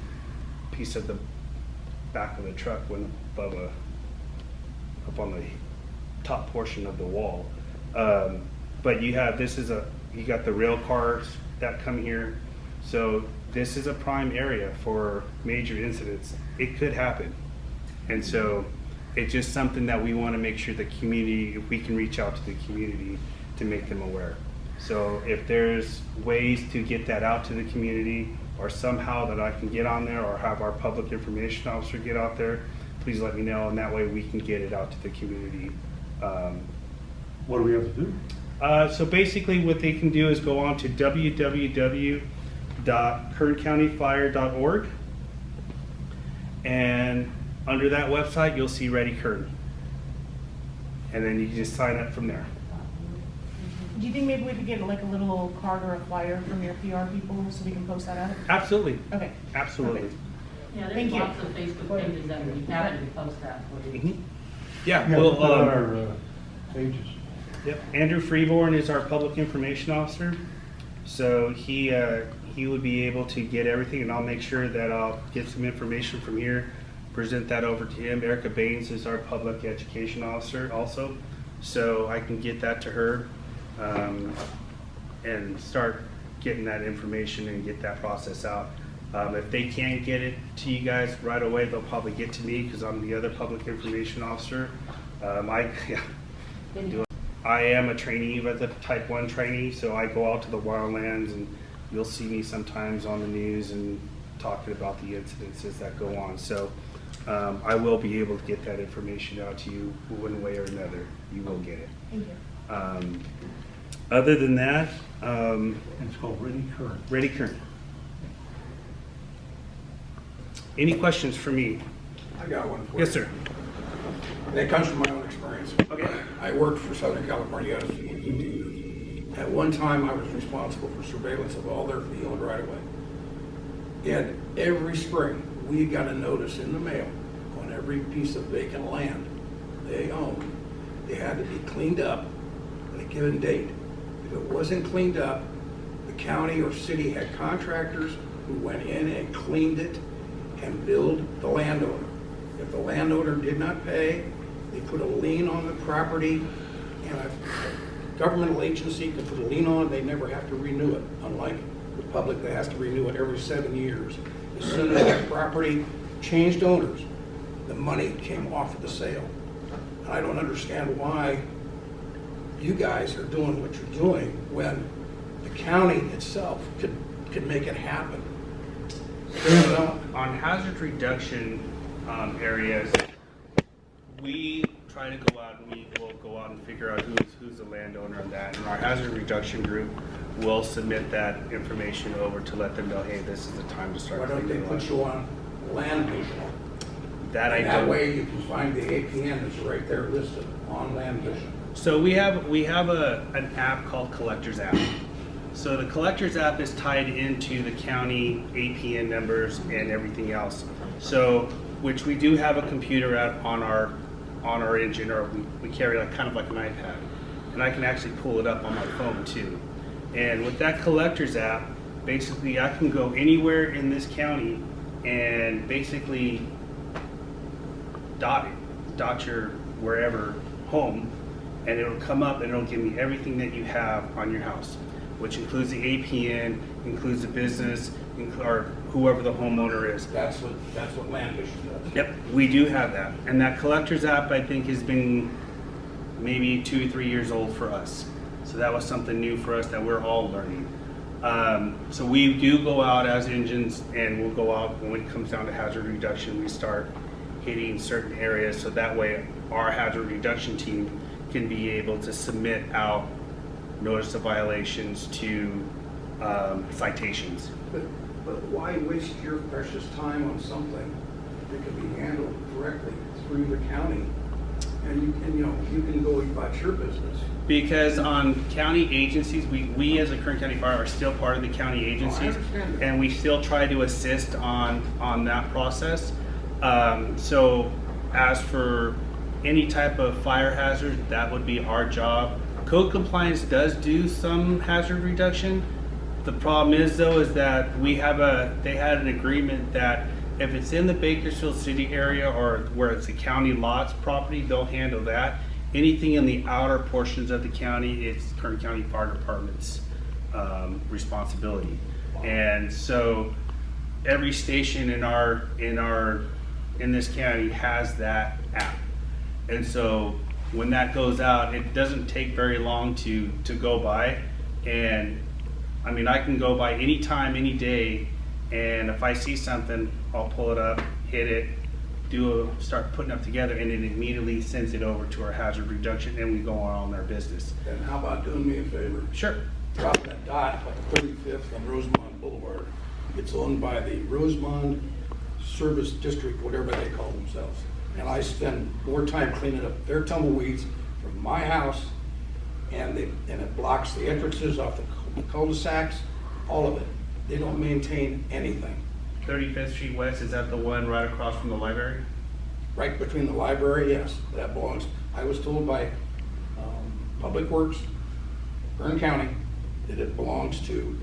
a piece of the back of the truck went up on the top portion of the wall. But you got the rail cars that come here. So this is a prime area for major incidents. It could happen. And so it's just something that we want to make sure the community, if we can reach out to the community to make them aware. So if there's ways to get that out to the community, or somehow that I can get on there, or have our public information officer get out there, please let me know, and that way we can get it out to the community. What do we have to do? So basically what they can do is go on to www.kerncountyfire.org, and under that website you'll see Ready Kern, and then you can just sign up from there. Do you think maybe we could get like a little card or a flyer from your PR people so we can post that out? Absolutely. Okay. Absolutely. Perfect. Yeah, Thank there's you. lots of Facebook pages that would be happy to post that for you. Mm-hmm. Yeah, Yeah, well, put on our pages. Yep. Andrew Freeborn is our public information officer. So he he would be able to get everything, and I'll make sure that I'll get some information from here, present that over to him. Erica Baines is our public education officer also, so I can get that to her and start getting that information and get that process out. If they can't get it to you guys right away, they'll probably get to me because I'm the other public information officer. I am a trainee, but a type 1 trainee, so I go out to the wildlands, and you'll see me sometimes on the news and talking about the incidences that go on. So I will be able to get that information out to you one way or another. You will get it. Thank you. Other than that, It's called Ready Kern. Ready Kern. Any questions for me? I got one for you. Yes, sir. That comes from my own experience. Okay. I worked for Southern California out of CET. At one time, I was responsible for surveillance of all their field right away. And every spring, we got a notice in the mail on every piece of vacant land they owned. They had to be cleaned up at a given date. If it wasn't cleaned up, the county or city had contractors who went in and cleaned it and billed the landowner. If the landowner did not pay, they put a lien on the property, and a governmental agency could put a lien on it. They never have to renew it, unlike the public that has to renew it every 7 years. As soon as that property changed owners, the money came off of the sale. And I don't understand why you guys are doing what you're doing when the county itself could make it happen. On hazard reduction areas, we try to go out and we will go out and figure out who's the landowner on that. And our hazard reduction group will submit that information over to let them know, hey, this is the time to start. Why don't they put you on land vision? That I That don't. way you can find the APN that's right there listed on land vision. So we have an app called Collectors App. So the Collectors App is tied into the county APN numbers and everything else. So, which we do have a computer app on our engine, or we carry kind of like an iPad, and I can actually pull it up on my phone too. And with that Collectors App, basically I can go anywhere in this county and basically dot your wherever home, and it'll come up and it'll give me everything that you have on your house, which includes the APN, includes the business, or whoever the homeowner is. That's what land vision does. Yep, we do have that. And that Collectors App, I think, has been maybe 2 or 3 years old for us. So that was something new for us that we're all learning. So we do go out as engines, and we'll go out when it comes down to hazard reduction, we start hitting certain areas, so that way our hazard reduction team can be able to submit out notice of violations to citations. But why waste your precious time on something that can be handled directly through the county? And you can go about your business. Because on county agencies, we as a Kern County Fire are still part of the county agencies, and we still try to assist on that process. So as for any type of fire hazard, that would be our job. Code compliance does do some hazard reduction. The problem is though, is that they had an agreement that if it's in the Bakersfield city area or where it's a county lots property, they'll handle that. Anything in the outer portions of the county, it's Kern County Fire Department's responsibility. And so every station in this county has that app. And so when that goes out, it doesn't take very long to go by. And I mean, I can go by any time, any day, and if I see something, I'll pull it up, hit it, start putting up together, and it immediately sends it over to our hazard reduction, and we go on our business. And how about doing me a favor? Sure. Drop that dot at 35th on Rosemont Boulevard. It's owned by the Rosemont Service District, whatever they call themselves. And I spend more time cleaning up their tumbleweeds from my house, and it blocks the entrances off the cul-de-sacs, all of it. They don't maintain anything. 35th Street West, is that the one right across from the library? Right between the library, yes, that belongs. I was told by Public Works, Kern County, that it belongs to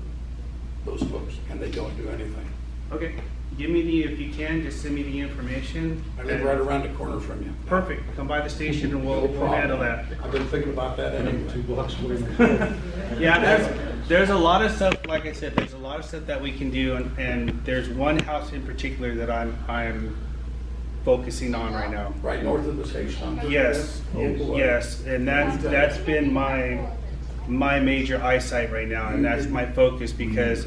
those folks, and they don't do anything. Okay, give me the, if you can, just send me the information. I live right around the corner from you. Perfect, come by the station and No we'll problem. handle that. I've been thinking about that anyway. 2 blocks away from Yeah, there's a lot of stuff, like I said, there's a lot of stuff that we can do, and there's one house in particular that I'm focusing on right now. Right north of the station. Yes, yes, and that's been my major eyesight right now, and that's my focus because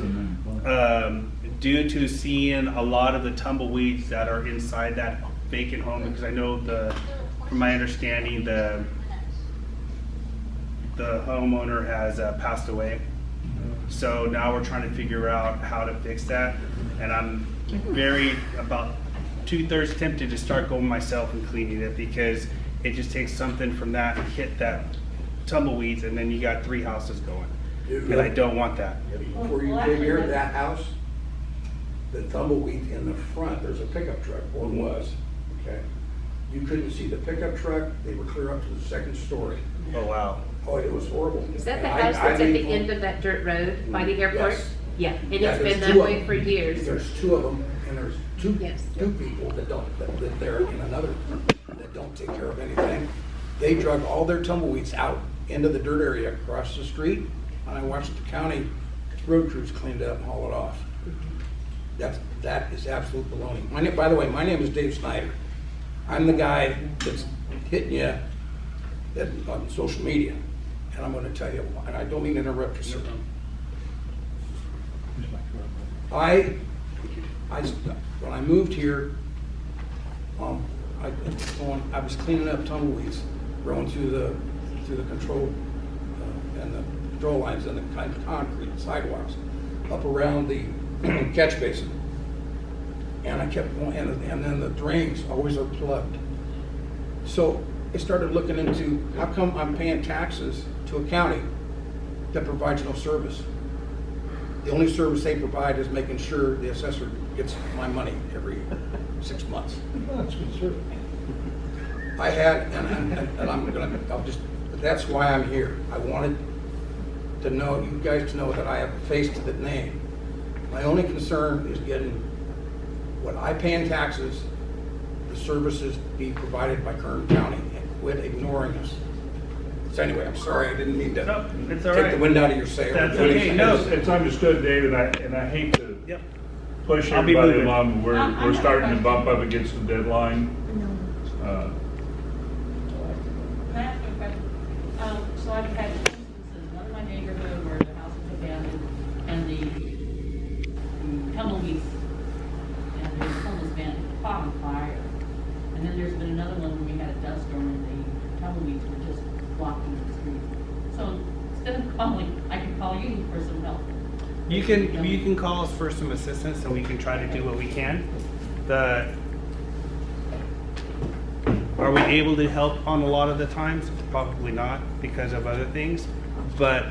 due to seeing a lot of the tumbleweeds that are inside that vacant home, because I know from my understanding, the homeowner has passed away. So now we're trying to figure out how to fix that, and I'm about 2/3 tempted to start going myself and cleaning it, because it just takes something from that to hit that tumbleweeds, and then you got 3 houses going, and I don't want that. Before you dig near that house, the tumbleweed in the front, there's a pickup truck, or was, okay? You couldn't see the pickup truck, they were clear up to the 2nd story. Oh, wow. Oh, it was horrible. Is that the I- house I that's at leave the end of that dirt road by the airport? Yes. Yeah, and Yeah, it's there's been that 2 of way them. for years. There's 2 of them, and there's two Yes. people that live there, and another that don't take care of anything. They drug all their tumbleweeds out into the dirt area across the street, and I watched the county road crews clean it up and haul it off. That is absolute baloney. By the way, my name is Dave Snyder. I'm the guy that's hitting you on social media, and I'm gonna tell you, and I don't mean to interrupt you, sir. When I moved here, I was cleaning up tumbleweeds, growing through the control and the control lines and the kind of concrete sidewalks up around the catch basin. And I kept going, and then the drains always are plugged. So I started looking into how come I'm paying taxes to a county that provides no service. The only service they provide is making sure the assessor gets my money every 6 months. That's good service. I had, that's why I'm here. I wanted to know, you guys to know that I have a face to the name. My only concern is getting what I pay in taxes, the services be provided by Kern County, and quit ignoring us. So anyway, I'm sorry, I didn't mean to No, it's all take right. the wind out of your sail. That's okay. No. It's understood, David, and I hate to Yep. push I'll be everybody moving. along, we're starting to bump up against the deadline. Can I ask you a question? So I've had instances in another neighborhood where the house was abandoned and the tumbleweeds and the homeless van caught on fire. And then there's been another one where we had a dust storm and the tumbleweeds were just blocking the street. So instead of calling, I can call you for some help. You can call us for some assistance, and we can try to do what we can. Are we able to help on a lot of the times? Probably not, because of other things. But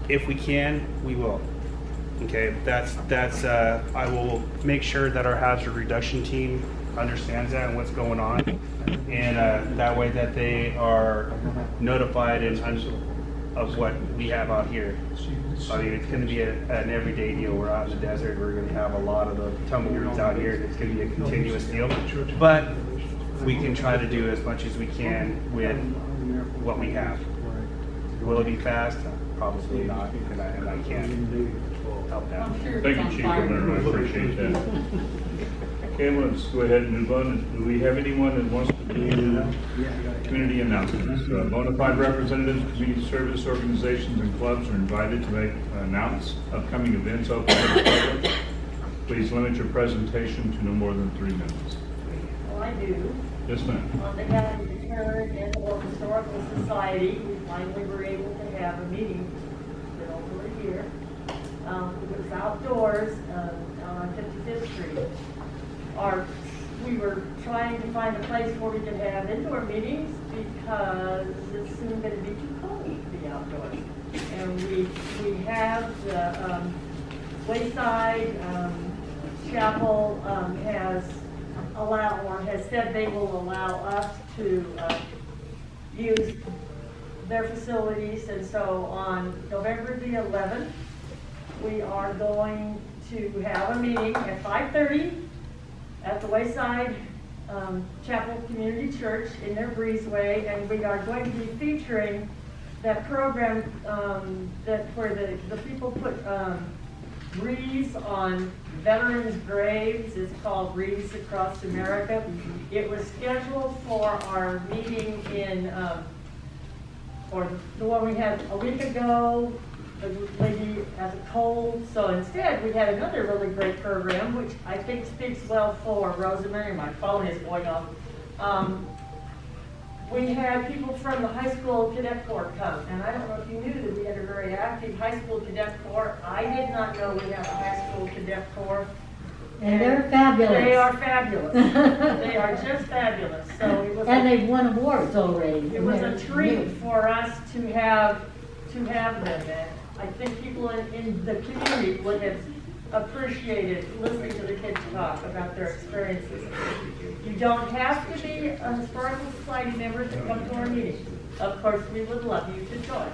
if we can, we will. Okay, I will make sure that our hazard reduction team understands that and what's going on, and that way that they are notified of what we have out here. I mean, it's going to be an everyday deal. We're out in the desert. We're going to have a lot of the tumbleweeds out here. It's going to be a continuous deal. But we can try to do as much as we can with what we have. Will it be fast? Probably not, and I can't help that. I'm sure Thank it's you, Chief on fire. Romero, I appreciate that. Okay, let's go ahead and move on. Do we have anyone that wants to do community announcements? Bona fide representatives of community service organizations and clubs are invited to announce upcoming events open to the public. Please limit your presentation to no more than 3 minutes. Well, I do. Yes, ma'am. On behalf of the Kern and or Historical Society, we finally were able to have a meeting. It's been over a year. It was outdoors on 55th Street. We were trying to find a place where we could have indoor meetings because it's soon going to be too cold to be outdoors. And we have the Wayside Chapel has said they will allow us to use their facilities, and so on November the 11th, we are going to have a meeting at 5:30 at the Wayside Chapel Community Church in their breezeway, and we are going to be featuring that program that where the people put wreaths on veterans' graves. It's called Wreaths Across America. It was scheduled for our meeting in, or the one we had a week ago. The lady has a cold, so instead we had another really great program, which I think speaks well for Roseman. My phone is going off. We had people from the high school cadet corps come, and I don't know if you knew that we had a very active high school cadet corps. I did not know we have a high school cadet corps. And they're fabulous. They are fabulous. They are just fabulous. So it was And they've won awards already. it was a treat for us to have them. And I think people in the community would have appreciated listening to the kids talk about their experiences. You don't have to be a historical society member to come to our meeting. Of course, we would love you to join.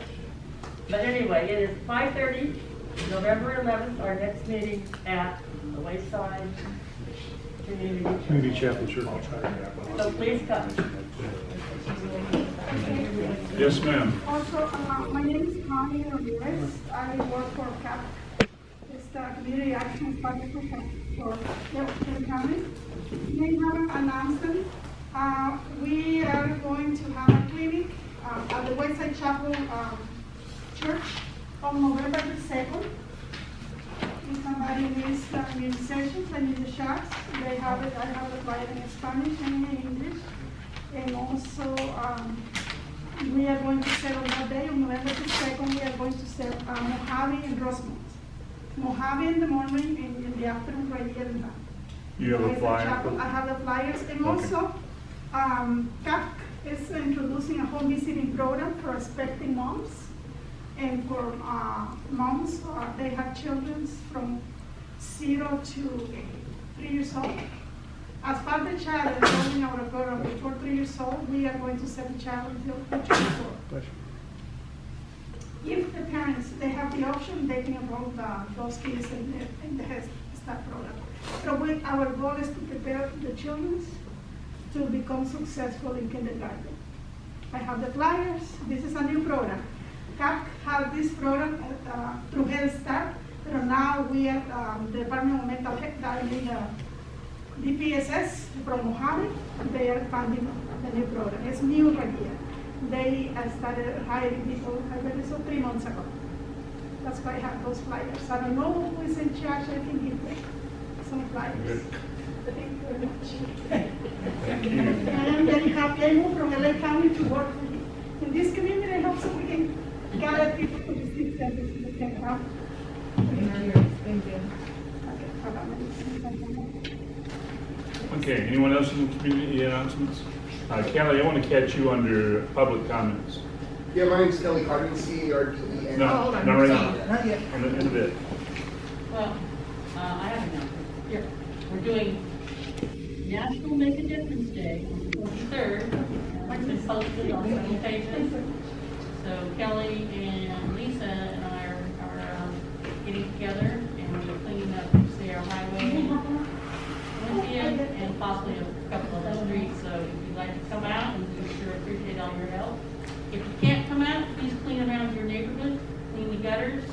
But anyway, it is 5:30, November 11th, our next meeting at the Wayside Community Chapel Church. So please come. Yes, ma'am. Also, my name is Connie Ramirez. I work for CAP. It's the Community Action Project for Kern County. They have an announcement. We are going to have a clinic at the Wayside Chapel Church on November the 2nd. If somebody needs new sessions, I need the shots. They have it. I have it right in Spanish and in English. And also, we are going to sell on that day, on November the 2nd, we are going to sell Mojave and Rosemont. Mojave in the morning and in the afternoon right here in the You have a flyer? I have the flyers. And also, CAP is introducing a home visiting program for expecting moms. And for moms, they have children from 0 to 3 years old. As far as the child is enrolled in our program before 3 years old, we are going to send the child until 24. If the parents, they have the option, they can enroll those kids in the Head Start program. So our goal is to prepare the children to become successful in kindergarten. I have the flyers. This is a new program. CAP has this program through Head Start, but now we are the Department of Mental Health, DPSS from Mojave, they are funding the new program. It's new right here. They started hiring people, I believe so 3 months ago. That's why I have those flyers. I don't know who is in charge, I can give them some flyers. Thank you very much. Thank you. I am very happy. I moved from LA County to work in this community. I hope so we can gather people to visit centers that can help. Thank you. Okay, anyone else in the community announcements? Kelly, I want to catch you under public comments. Yeah, my name's Kelly Carden, C-A-R-D-E-N. No, hold on. not right Not now. yet. In a bit. Well, I have an announcement. Here, we're doing National Make a Difference Day on the 23rd. It's been posted on several pages. So Kelly and Lisa and I are getting together and we're cleaning up Sierra Highway, Olympian, and possibly a couple of the streets. So if you'd like to come out, we sure appreciate all your help. If you can't come out, please clean around your neighborhood, clean the gutters,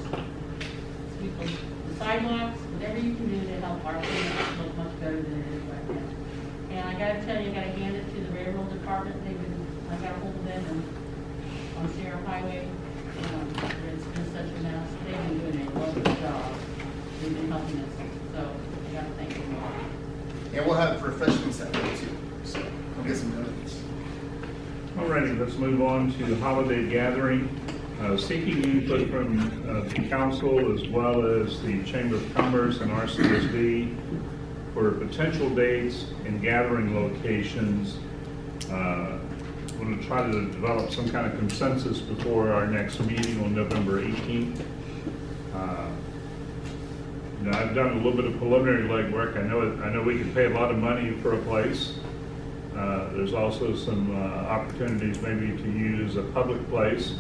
sweep the sidewalks, whatever you can do to help our cleanup look much better than it is right now. And I gotta tell you, I gotta hand it to the railroad department. I got a hold of them and on Sierra Highway. It's been such a mess. They've been doing a lovely job. They've been helping us. So I gotta thank them all. And we'll have refreshments that way too, so we'll get some donuts. Alrighty, let's move on to the holiday gathering. Seeking input from the council as well as the Chamber of Commerce and RCSD for potential dates and gathering locations. We're going to try to develop some kind of consensus before our next meeting on November 18th. I've done a little bit of preliminary legwork. I know we can pay a lot of money for a place. There's also some opportunities maybe to use a public place,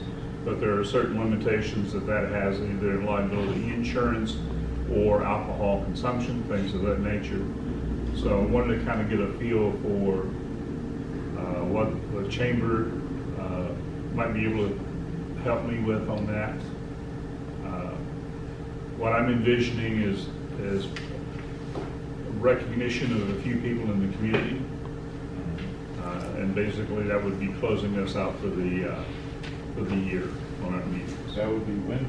but there are certain limitations that has, either liability insurance or alcohol consumption, things of that nature. So I wanted to kind of get a feel for what the chamber might be able to help me with on that. What I'm envisioning is recognition of a few people in the community. And basically that would be closing us out for the year on our meetings. That would be when?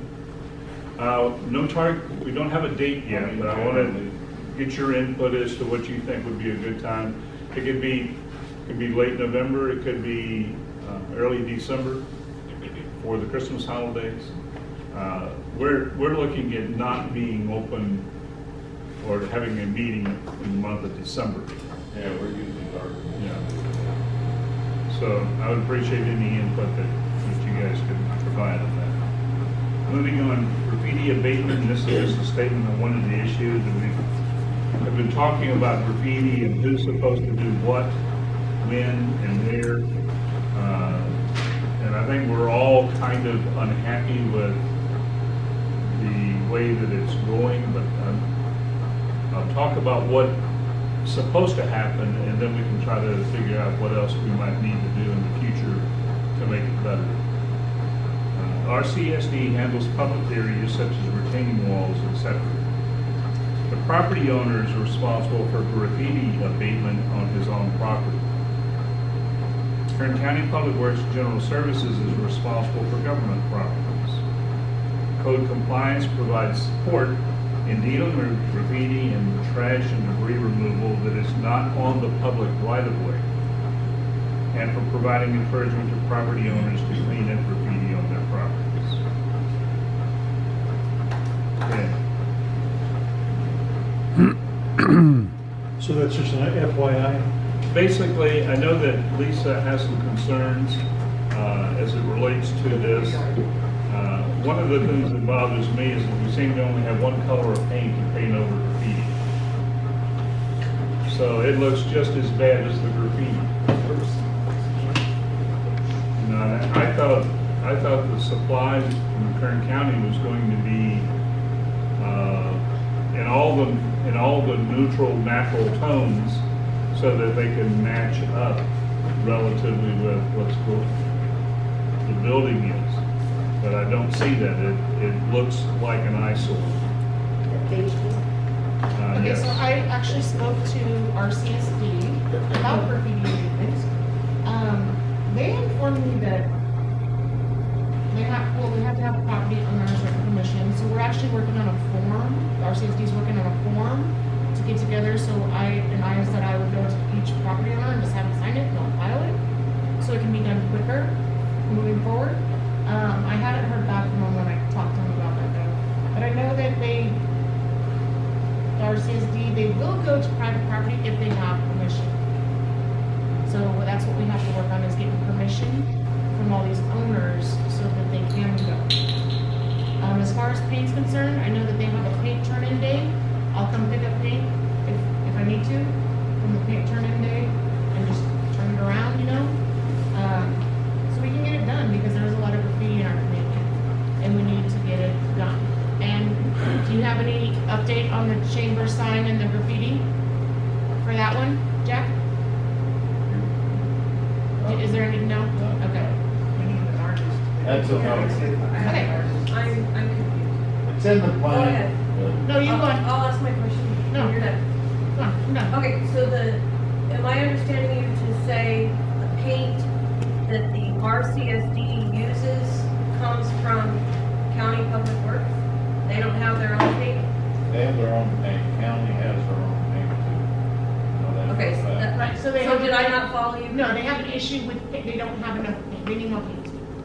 No target, we don't have a date yet, but I want to get your input as to what you think would be a good time. It could be late November, it could be early December for the Christmas holidays. We're looking at not being open or having a meeting in the month of December. Yeah, we're using dark. Yeah. So I would appreciate any input that you guys could provide on that. Moving on, graffiti abatement. This is just a statement on one of the issues that we have been talking about graffiti and who's supposed to do what, when, and where. And I think we're all kind of unhappy with the way that it's going, but I'll talk about what's supposed to happen, and then we can try to figure out what else we might need to do in the future to make it better. RCSD handles public areas such as retaining walls, etc. The property owner is responsible for graffiti abatement on his own property. Kern County Public Works and General Services is responsible for government properties. Code compliance provides support in dealing with graffiti and trash and debris removal that is not on the public right-of-way, and for providing encouragement to property owners to clean up graffiti on their properties. Okay. So that's just an FYI? Basically, I know that Lisa has some concerns as it relates to this. One of the things that bothers me is that we seem to only have one color of paint to paint over graffiti. So it looks just as bad as the graffiti. You know, I thought the supply from Kern County was going to be in all the neutral, natural tones, so that they can match up relatively with what's the building is. But I don't see that. It looks like an eyesore. Okay, Yes. so I actually spoke to RCSD about graffiti abatement. They informed me that we have to have a property owner's written permission. So we're actually working on a form. The RCSD is working on a form to get together. So I said I would go to each property owner and just have them sign it and I'll file it, so it can be done quicker moving forward. I hadn't heard back from them when I talked to them about that though. But I know that the RCSD, they will go to private property if they have permission. So that's what we have to work on, is getting permission from all these owners so that they can go. As far as paint's concerned, I know that they have a paint turn-in day. I'll come pick up paint if I need to from the paint turn-in day and just turn it around, you know? So we can get it done, because there's a lot of graffiti in our community and we need to get it done. And do you have any update on the chamber sign and the graffiti for that one, Jack? Is there any, no? Okay. That's okay. Okay. I'm confused. It's in the Go plan. ahead. No, you go on. I'll ask my question. No. You're done. Come on, I'm done. Okay, so am I understanding you to say the paint that the RCSD uses comes from County Public Works? They don't have their own paint? They have their own paint. County has their own paint too. No, that's Okay, a so fact. Right, so they So have. did I not follow you? No, they have an issue with, they don't have enough paint, they need more paint.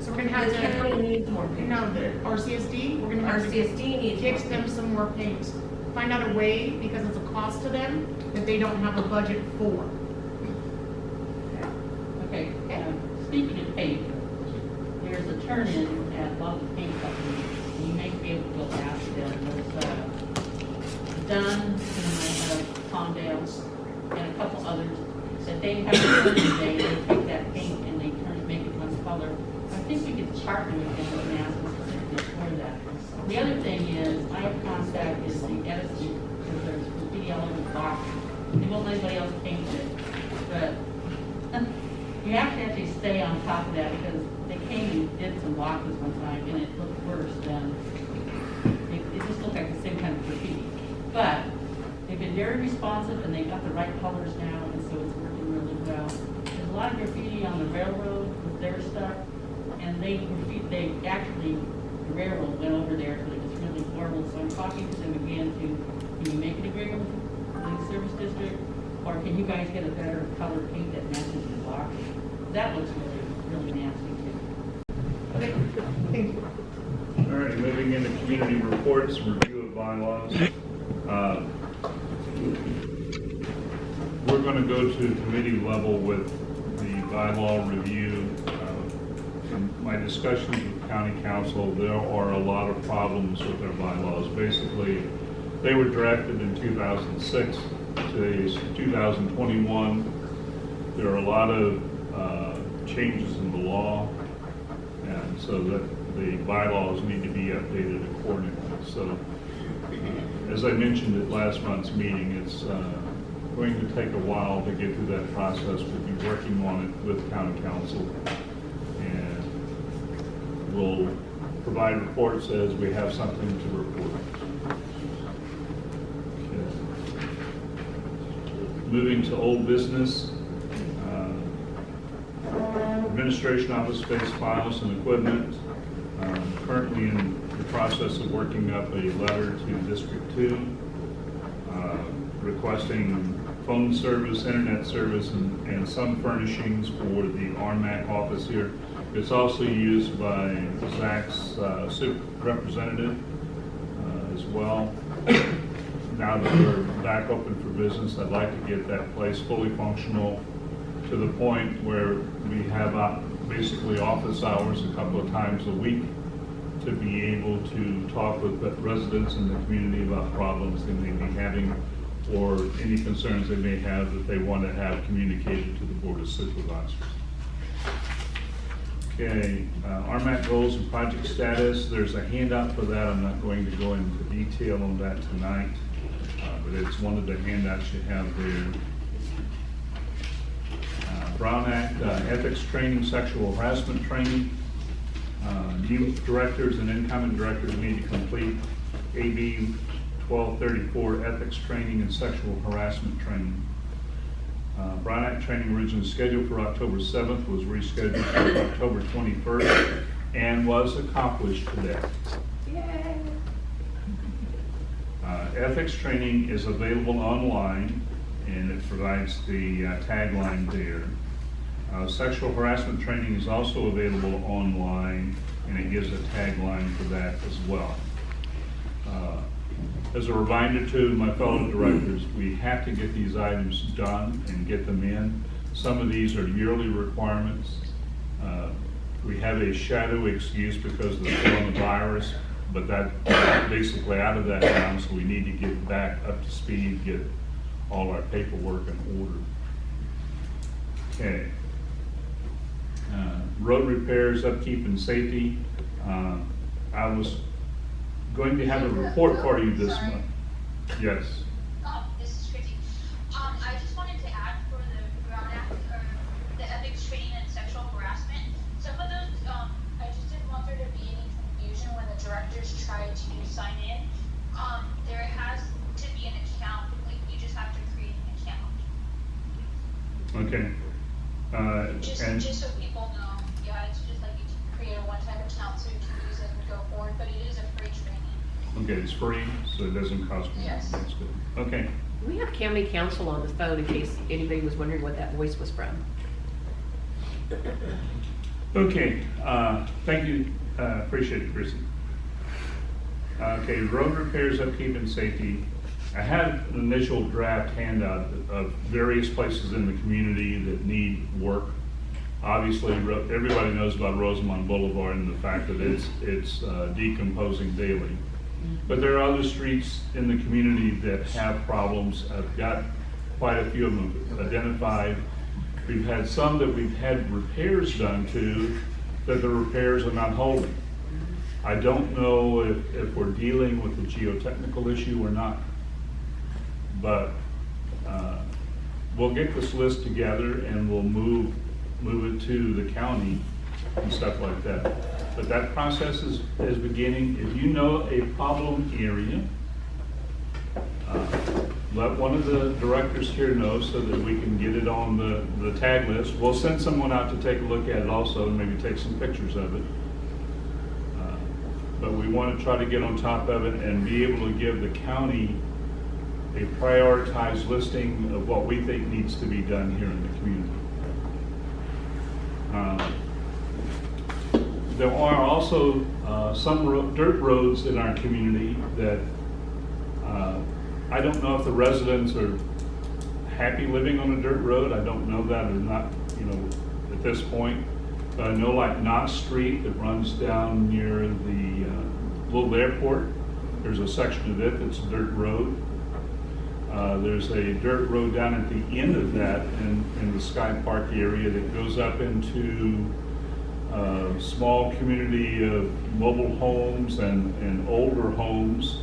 So we're gonna have The county to, needs more paint. no, the RCSD, we're gonna have to RCSD needs more get them some more paint. Find out a way, because it's a cost to them, that they don't have a budget for. Okay, speaking of paint, there's a turn-in at a lot of the paint companies. You may be able to go ask them. There's Dunn, and I have Condell's, and a couple others, that they have a turn-in day, they take that paint and they make it one color. I think we could partner with them and ask them specifically for that. The other thing is, I have contacted the Edison, because there's graffiti all over the block. They won't let anybody else paint it, but you have to actually stay on top of that, because they came and did some boxes one time, and it looked worse than, it just looked like the same kind of graffiti. But they've been very responsive, and they've got the right colors now, and so it's working really well. There's a lot of graffiti on the railroad with their stuff, and they actually, the railroad went over there, so it was really horrible. So I'm talking to them again can you make an agreement with the service district, or can you guys get a better color paint that matches the box? That looks really nasty too. Okay, thank you. All right, moving into community reports, review of bylaws. We're going to go to committee level with the bylaw review. In my discussions with county council, there are a lot of problems with their bylaws. Basically, they were drafted in 2006. Today's 2021. There are a lot of changes in the law, and so that the bylaws need to be updated accordingly. So, as I mentioned at last month's meeting, it's going to take a while to get through that process. We'll be working on it with county council, and we'll provide reports as we have something to report. Okay. Moving to old business. Administration office space, files, and equipment. Currently in the process of working up a letter to District 2 requesting phone service, internet service, and some furnishings for the Rmac office here. It's also used by Zach's representative as well. Now that we're back open for business, I'd like to get that place fully functional to the point where we have basically office hours a couple of times a week to be able to talk with the residents in the community about problems they may be having or any concerns they may have that they want to have communicated to the Board of Supervisors. Okay, RMAC goals and project status. There's a handout for that. I'm not going to go into detail on that tonight, but it's one of the handouts you have there. Brown Act, ethics training, sexual harassment training. New directors and incoming directors need to complete AB 1234 ethics training and sexual harassment training. Brown Act training originally scheduled for October 7th was rescheduled for October 21st and was accomplished today. Yay! Ethics training is available online, and it provides the tagline there. Sexual harassment training is also available online, and it gives a tagline for that as well. As a reminder to my fellow directors, we have to get these items done and get them in. Some of these are yearly requirements. We have a shadow excuse because of the coronavirus, but that's basically out of that now, so we need to get back up to speed, get all our paperwork in order. Okay. Road repairs, upkeep, and safety. I was going to have a report for you this month. Yes. This is Christy. I just wanted to add for the Brown Act, or the ethics training and sexual harassment. Some of those, I just didn't want there to be any confusion when the directors try to sign in. There has to be an account. You just have to create an account. Okay. Just so people know, yeah, it's just like you create a one-time account so you can use it and go forward, but it is a free training. Okay, it's free, so it doesn't cost me. Yes. That's good. Okay. We have county council on the phone in case anybody was wondering what that voice was from. Okay, thank you, appreciate it, Chrissy. Okay, road repairs, upkeep, and safety. I had an initial draft handout of various places in the community that need work. Obviously, everybody knows about Rosemont Boulevard and the fact that it's decomposing daily. But there are other streets in the community that have problems. I've got quite a few of them identified. We've had some that we've had repairs done to, that the repairs are not holding. I don't know if we're dealing with a geotechnical issue or not, but we'll get this list together and we'll move it to the county and stuff like that. But that process is beginning. If you know a problem area, let one of the directors here know so that we can get it on the tag list. We'll send someone out to take a look at it also and maybe take some pictures of it. But we want to try to get on top of it and be able to give the county a prioritized listing of what we think needs to be done here in the community. There are also some dirt roads in our community that I don't know if the residents are happy living on a dirt road. I don't know that or not, at this point. But I know like Knott Street that runs down near the little airport, there's a section of it that's a dirt road. There's a dirt road down at the end of that in the Sky Park area that goes up into a small community of mobile homes and older homes.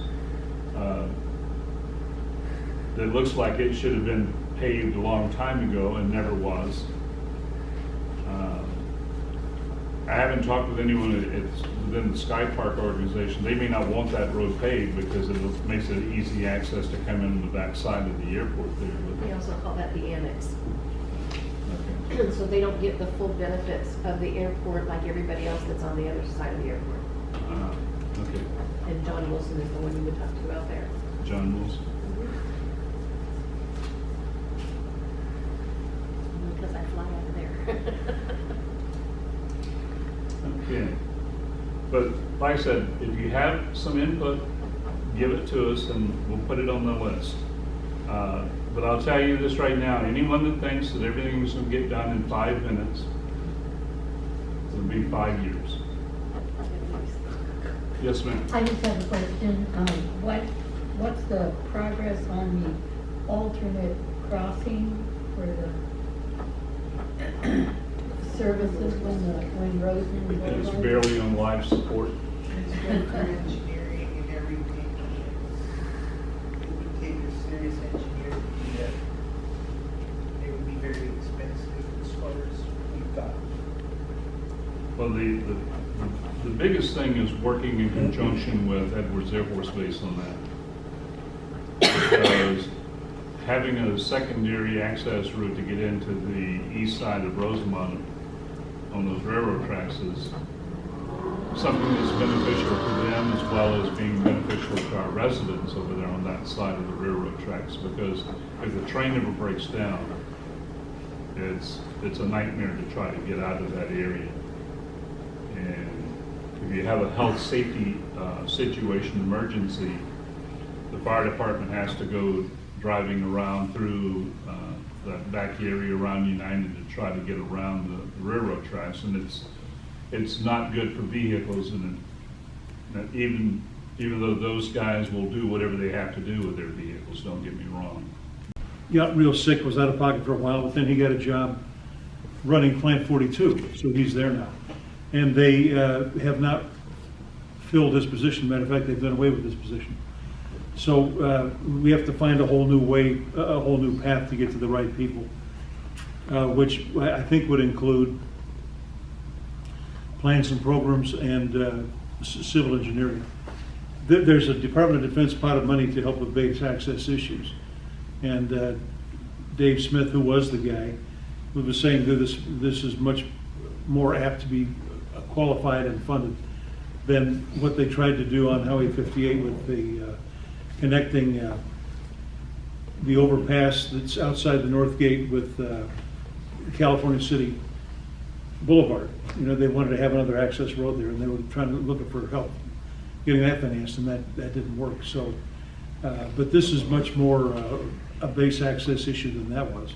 That looks like it should have been paved a long time ago and never was. I haven't talked with anyone within the Sky Park organization. They may not want that road paved because it makes it easy access to come in the back side of the airport there. We also call that the annex. Okay. So they don't get the full benefits of the airport like everybody else that's on the other side of the airport. Okay. And John Wilson is the one you would talk to out there. John Wilson. Because I fly out of there. Okay. But like I said, if you have some input, give it to us and we'll put it on the list. But I'll tell you this right now, anyone that thinks that everything is going to get done in 5 minutes, it'll be 5 years. Yes, ma'am. I just have a question. What's the progress on the alternate crossing for the services when Roseman? It's barely on life support. It's good for engineering and everything. It would take a serious engineer to do that. It would be very expensive as far as we've got. Well, the biggest thing is working in conjunction with Edwards Air Force Base on that. Because having a secondary access route to get into the east side of Rosemont on those railroad tracks is something that's beneficial to them as well as being beneficial to our residents over there on that side of the railroad tracks. Because if the train ever breaks down, it's a nightmare to try to get out of that area. And if you have a health safety situation emergency, the fire department has to go driving around through that back area around United to try to get around the railroad tracks, and it's not good for vehicles, and even though those guys will do whatever they have to do with their vehicles, don't get me wrong. Got real sick, was out of pocket for a while, but then he got a job running Plant 42, so he's there now. And they have not filled his position. Matter of fact, they've done away with his position. So we have to find a whole new way, a whole new path to get to the right people, which I think would include plans and programs and civil engineering. There's a Department of Defense pot of money to help with base access issues. And Dave Smith, who was the guy, who was saying that this is much more apt to be qualified and funded than what they tried to do on Highway 58 with the connecting the overpass that's outside the North Gate with California City Boulevard. You know, they wanted to have another access road there, and they were looking for help getting that financed, and that didn't work. So, but this is much more a base access issue than that was,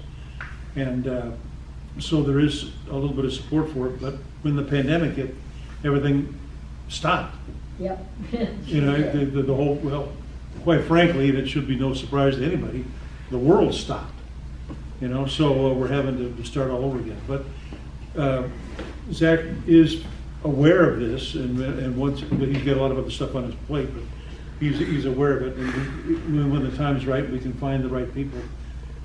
and so there is a little bit of support for it. But when the pandemic hit, everything stopped. Yep. You know, the whole, well, quite frankly, and it should be no surprise to anybody, the world stopped. You know, so we're having to start all over again. But Zach is aware of this, and once, but he's got a lot of other stuff on his plate, but he's aware of it, and when the time's right, we can find the right people,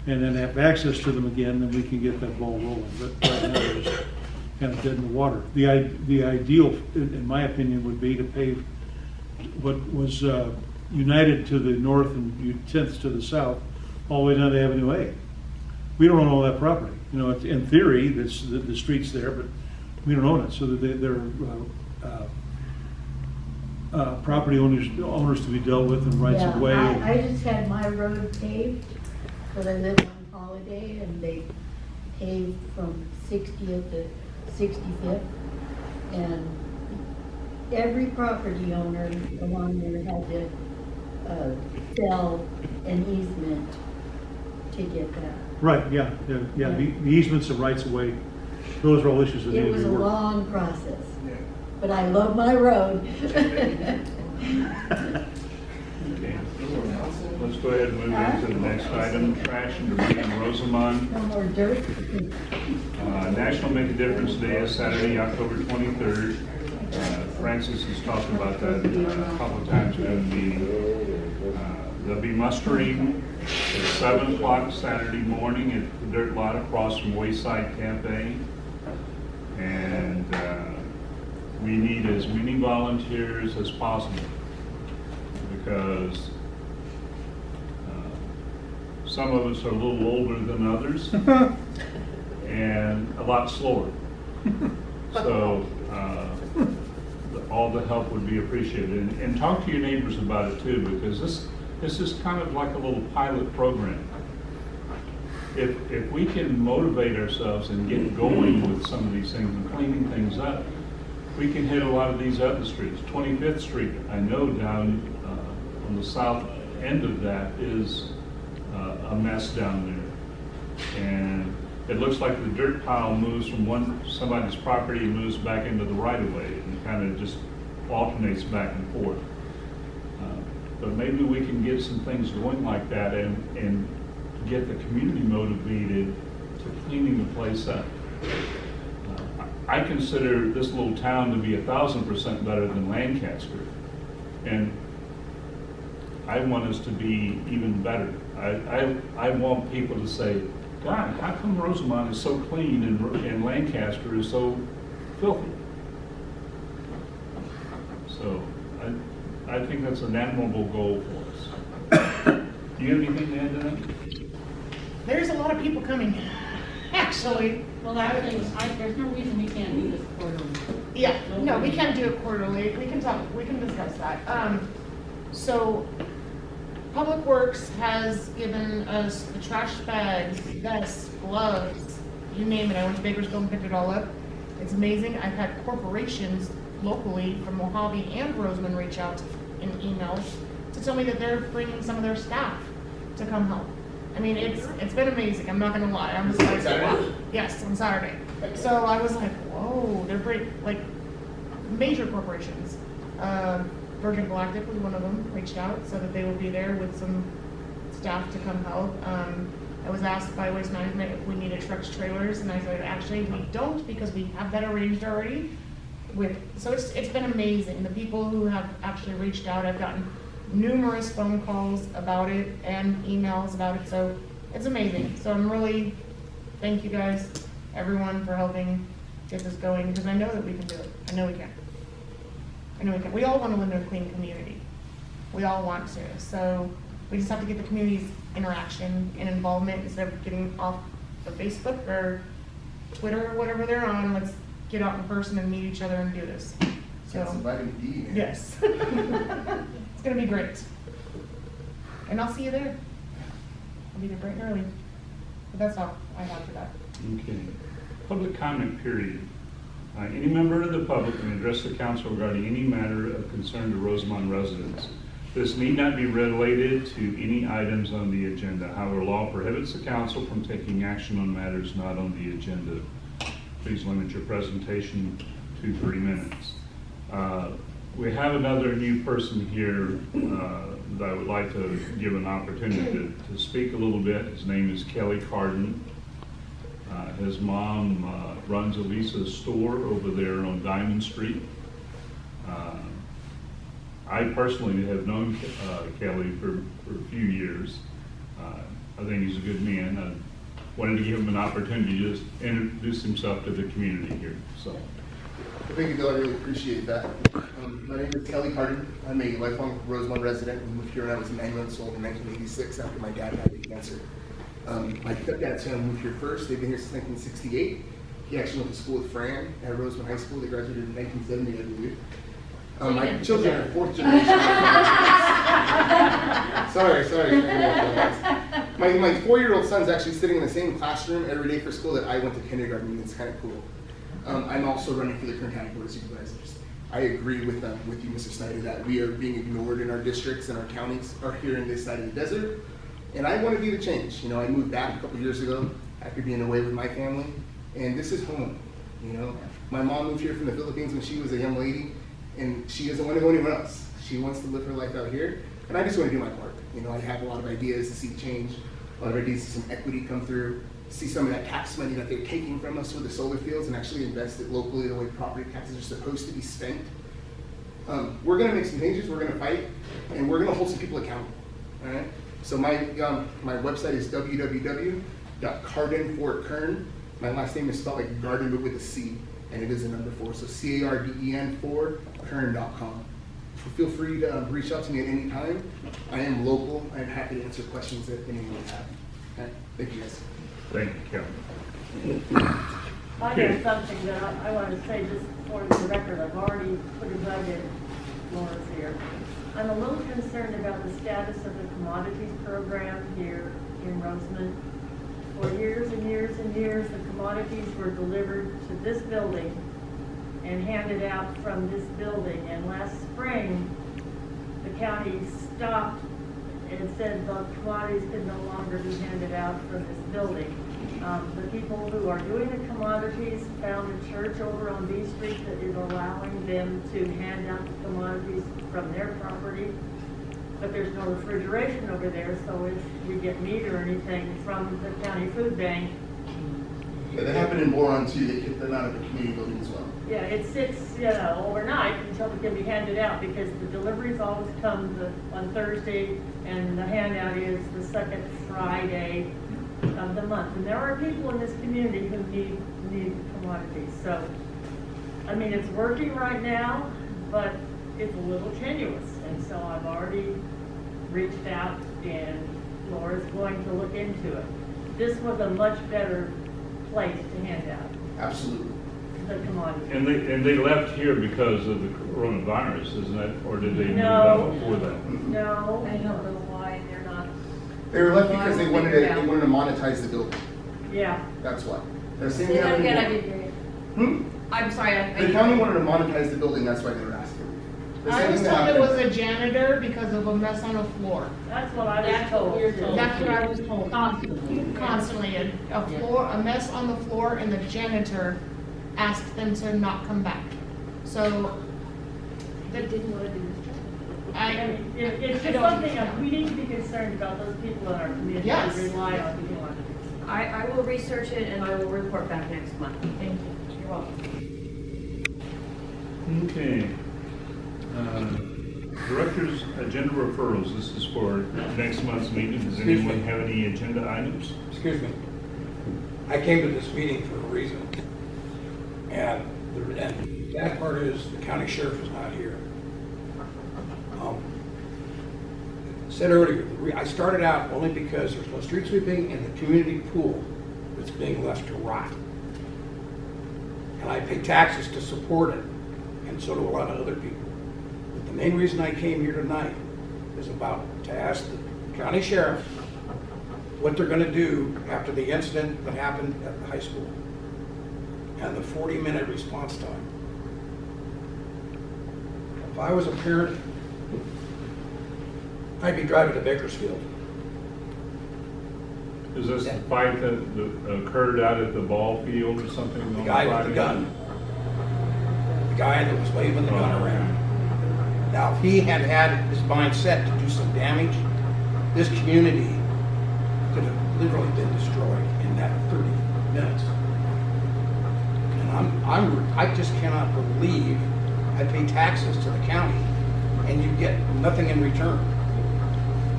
and then have access to them again, then we can get that ball rolling, but right now, they're just kind of dead in the water. The ideal, in my opinion, would be to pave what was United to the north and 10th to the south, all the way down to Avenue A. We don't own all that property. You know, in theory, the street's there, but we don't own it, so that they're property owners to be dealt with and rights of way. I just had my road paved, because I live on Holiday, and they paved from 60th to 65th, and every property owner along there had to sell an easement to get that. Right, yeah. The easements and rights of way, those are all issues that need to be worked. It was a long process, but I love my road. Okay. Let's go ahead and move into the next item, trash and debris in Rosemont. No more dirt. National Make a Difference Day is Saturday, October 23rd. Francis has talked about that a couple of times during the meeting. They'll be mustering at 7 o'clock Saturday morning at the dirt lot across from Wayside Cafe. And we need as many volunteers as possible, because some of us are a little older than others and a lot slower. So all the help would be appreciated. And talk to your neighbors about it too, because this is kind of like a little pilot program. If we can motivate ourselves and get going with some of these things and cleaning things up, we can hit a lot of these other streets. 25th Street, I know down on the south end of that is a mess down there. And it looks like the dirt pile moves from somebody's property and moves back into the right of way and kind of just alternates back and forth. But maybe we can get some things going like that and get the community motivated to cleaning the place up. I consider this little town to be 1,000% better than Lancaster, and I want us to be even better. I want people to say, God, how come Rosemont is so clean and Lancaster is so filthy? So I think that's an admirable goal for us. Do you have anything to add to that? There's a lot of people coming, actually. Well, there's no reason we can't do this quarterly. Yeah, no, we can't do it quarterly. We can discuss that. So, Public Works has given us the trash bags, vests, gloves, you name it. I went to Bakersfield and picked it all up. It's amazing. I've had corporations locally from Mojave and Roseman reach out in emails to tell me that they're bringing some of their staff to come help. I mean, it's been amazing. I'm not gonna lie. I was like, wow. Yes, on Saturday. So I was like, whoa, they're like major corporations. Virgin Galactic was one of them, reached out so that they would be there with some staff to come help. I was asked by Waste Management if we needed trucks, trailers, and I said, actually, we don't, because we have that arranged already. So it's been amazing. The people who have actually reached out, I've gotten numerous phone calls about it and emails about it, so it's amazing. So thank you guys, everyone, for helping get this going, because I know that we can do it. I know we can. We all want to live in a clean community. We all want to. So we just have to get the community's interaction and involvement instead of getting off of Facebook or Twitter or whatever they're on. Let's get out in person and meet each other and do this. So That's vitamin D, man. yes. It's going to be great. And I'll see you there. I'll be there bright and early. But that's all I have for that. Okay. Public comment period. Any member of the public may address the council regarding any matter of concern to Rosemont residents. This need not be related to any items on the agenda. However, law prohibits the council from taking action on matters not on the agenda. Please limit your presentation to 3 minutes. We have another new person here that I would like to give an opportunity to speak a little bit. His name is Kelly Carden. His mom runs Elisa's store over there on Diamond Street. I personally have known Kelly for a few years. I think he's a good man. I wanted to give him an opportunity to just introduce himself to the community here. So, Thank you, Bill. I really appreciate that. My name is Kelly Carden. I'm a lifelong Rosemont resident. We moved here when I was 9 months old in 1986 after my dad died of cancer. My stepdad's family moved here first. They've been here since 1968. He actually went to school with Fran at Roseman High School. They graduated in 1970, I believe. My children are fourth generation. sorry. My 4-year-old son's actually sitting in the same classroom every day for school that I went to kindergarten. It's kind of cool. I'm also running for the Kern County Board of Supervisors. I agree with you, Mr. Snyder, that we are being ignored in our districts and our counties are here in this side of the desert. And I want to be the change. You know, I moved back a couple years ago after being away with my family, and this is home. You know, my mom moved here from the Philippines when she was a young lady, and she doesn't want to go anywhere else. She wants to live her life out here, and I just want to do my part. You know, I have a lot of ideas to see change, a lot of ideas to see some equity come through, see some of that tax money that they're taking from us with the solar fields and actually invest it locally the way property taxes are supposed to be spent. We're going to make some changes, we're going to fight, and we're going to hold some people accountable. All right? So my website is www.carden for Kern. My last name is spelled like garden but with a C, and it is a number 4. So CARDEN 4 Kern.com. So feel free to reach out to me at any time. I am local. I'm happy to answer questions that anyone would have. Okay? Thank you guys. thank you, Kelly. I have something that I want to say just for the record. I've already put a bug in Laura's here. I'm a little concerned about the status of the commodities program here in Roseman. For years and years and years, the commodities were delivered to this building and handed out from this building. And last spring, the county stopped and said the commodities could no longer be handed out from this building. The people who are doing the commodities found a church over on B Street that is allowing them to hand out the commodities from their property. But there's no refrigeration over there, so if we get meat or anything from the county food bank. Yeah, that happened in Boron too. They kicked them out of the community building as well. Yeah, it sits, overnight until it can be handed out because the deliveries always come on Thursday and the handout is the second Friday of the month. And there are people in this community who need commodities. So, I mean, it's working right now, but it's a little tenuous. And so I've already reached out and Laura's going to look into it. This was a much better place to hand out. Absolutely. The commodities. And they left here because of the coronavirus, isn't it? Or did they move No. out before that? No. I don't know why they're not. They were left because they wanted to monetize the building. Yeah. That's why. They're saying Say that that again, I didn't hear you. I'm sorry, The county wanted to monetize the building, that's why they were asking. The I same was thing told it happened- was a janitor because of a mess on the floor. That's what I was told. That's what I was told. Constantly, a mess on the floor, and the janitor asked them to not come back. So, They didn't want to do this job. It's just something that we need to be concerned about those people in our community Yes. who rely on commodities. I will research it and I will report back next month. Thank you. You're welcome. Okay. Director's agenda referrals. This is for next month's meeting. Does Excuse anyone me. have any agenda items? Excuse me. I came to this meeting for a reason. And that part is the county sheriff is not here. Said earlier, I started out only because there's no street sweeping and the community pool that's being left to rot. And I pay taxes to support it, and so do a lot of other people. But the main reason I came here tonight is to ask the county sheriff what they're gonna do after the incident that happened at the high school and the 40-minute response time. If I was a parent, I'd be driving to Bakersfield. Is this the fight that occurred out at the ball field or something? The guy with the gun. The guy that was waving the gun around. Now, if he had his mind set to do some damage, this community could have literally been destroyed in that 30 minutes. I just cannot believe I pay taxes to the county and you get nothing in return.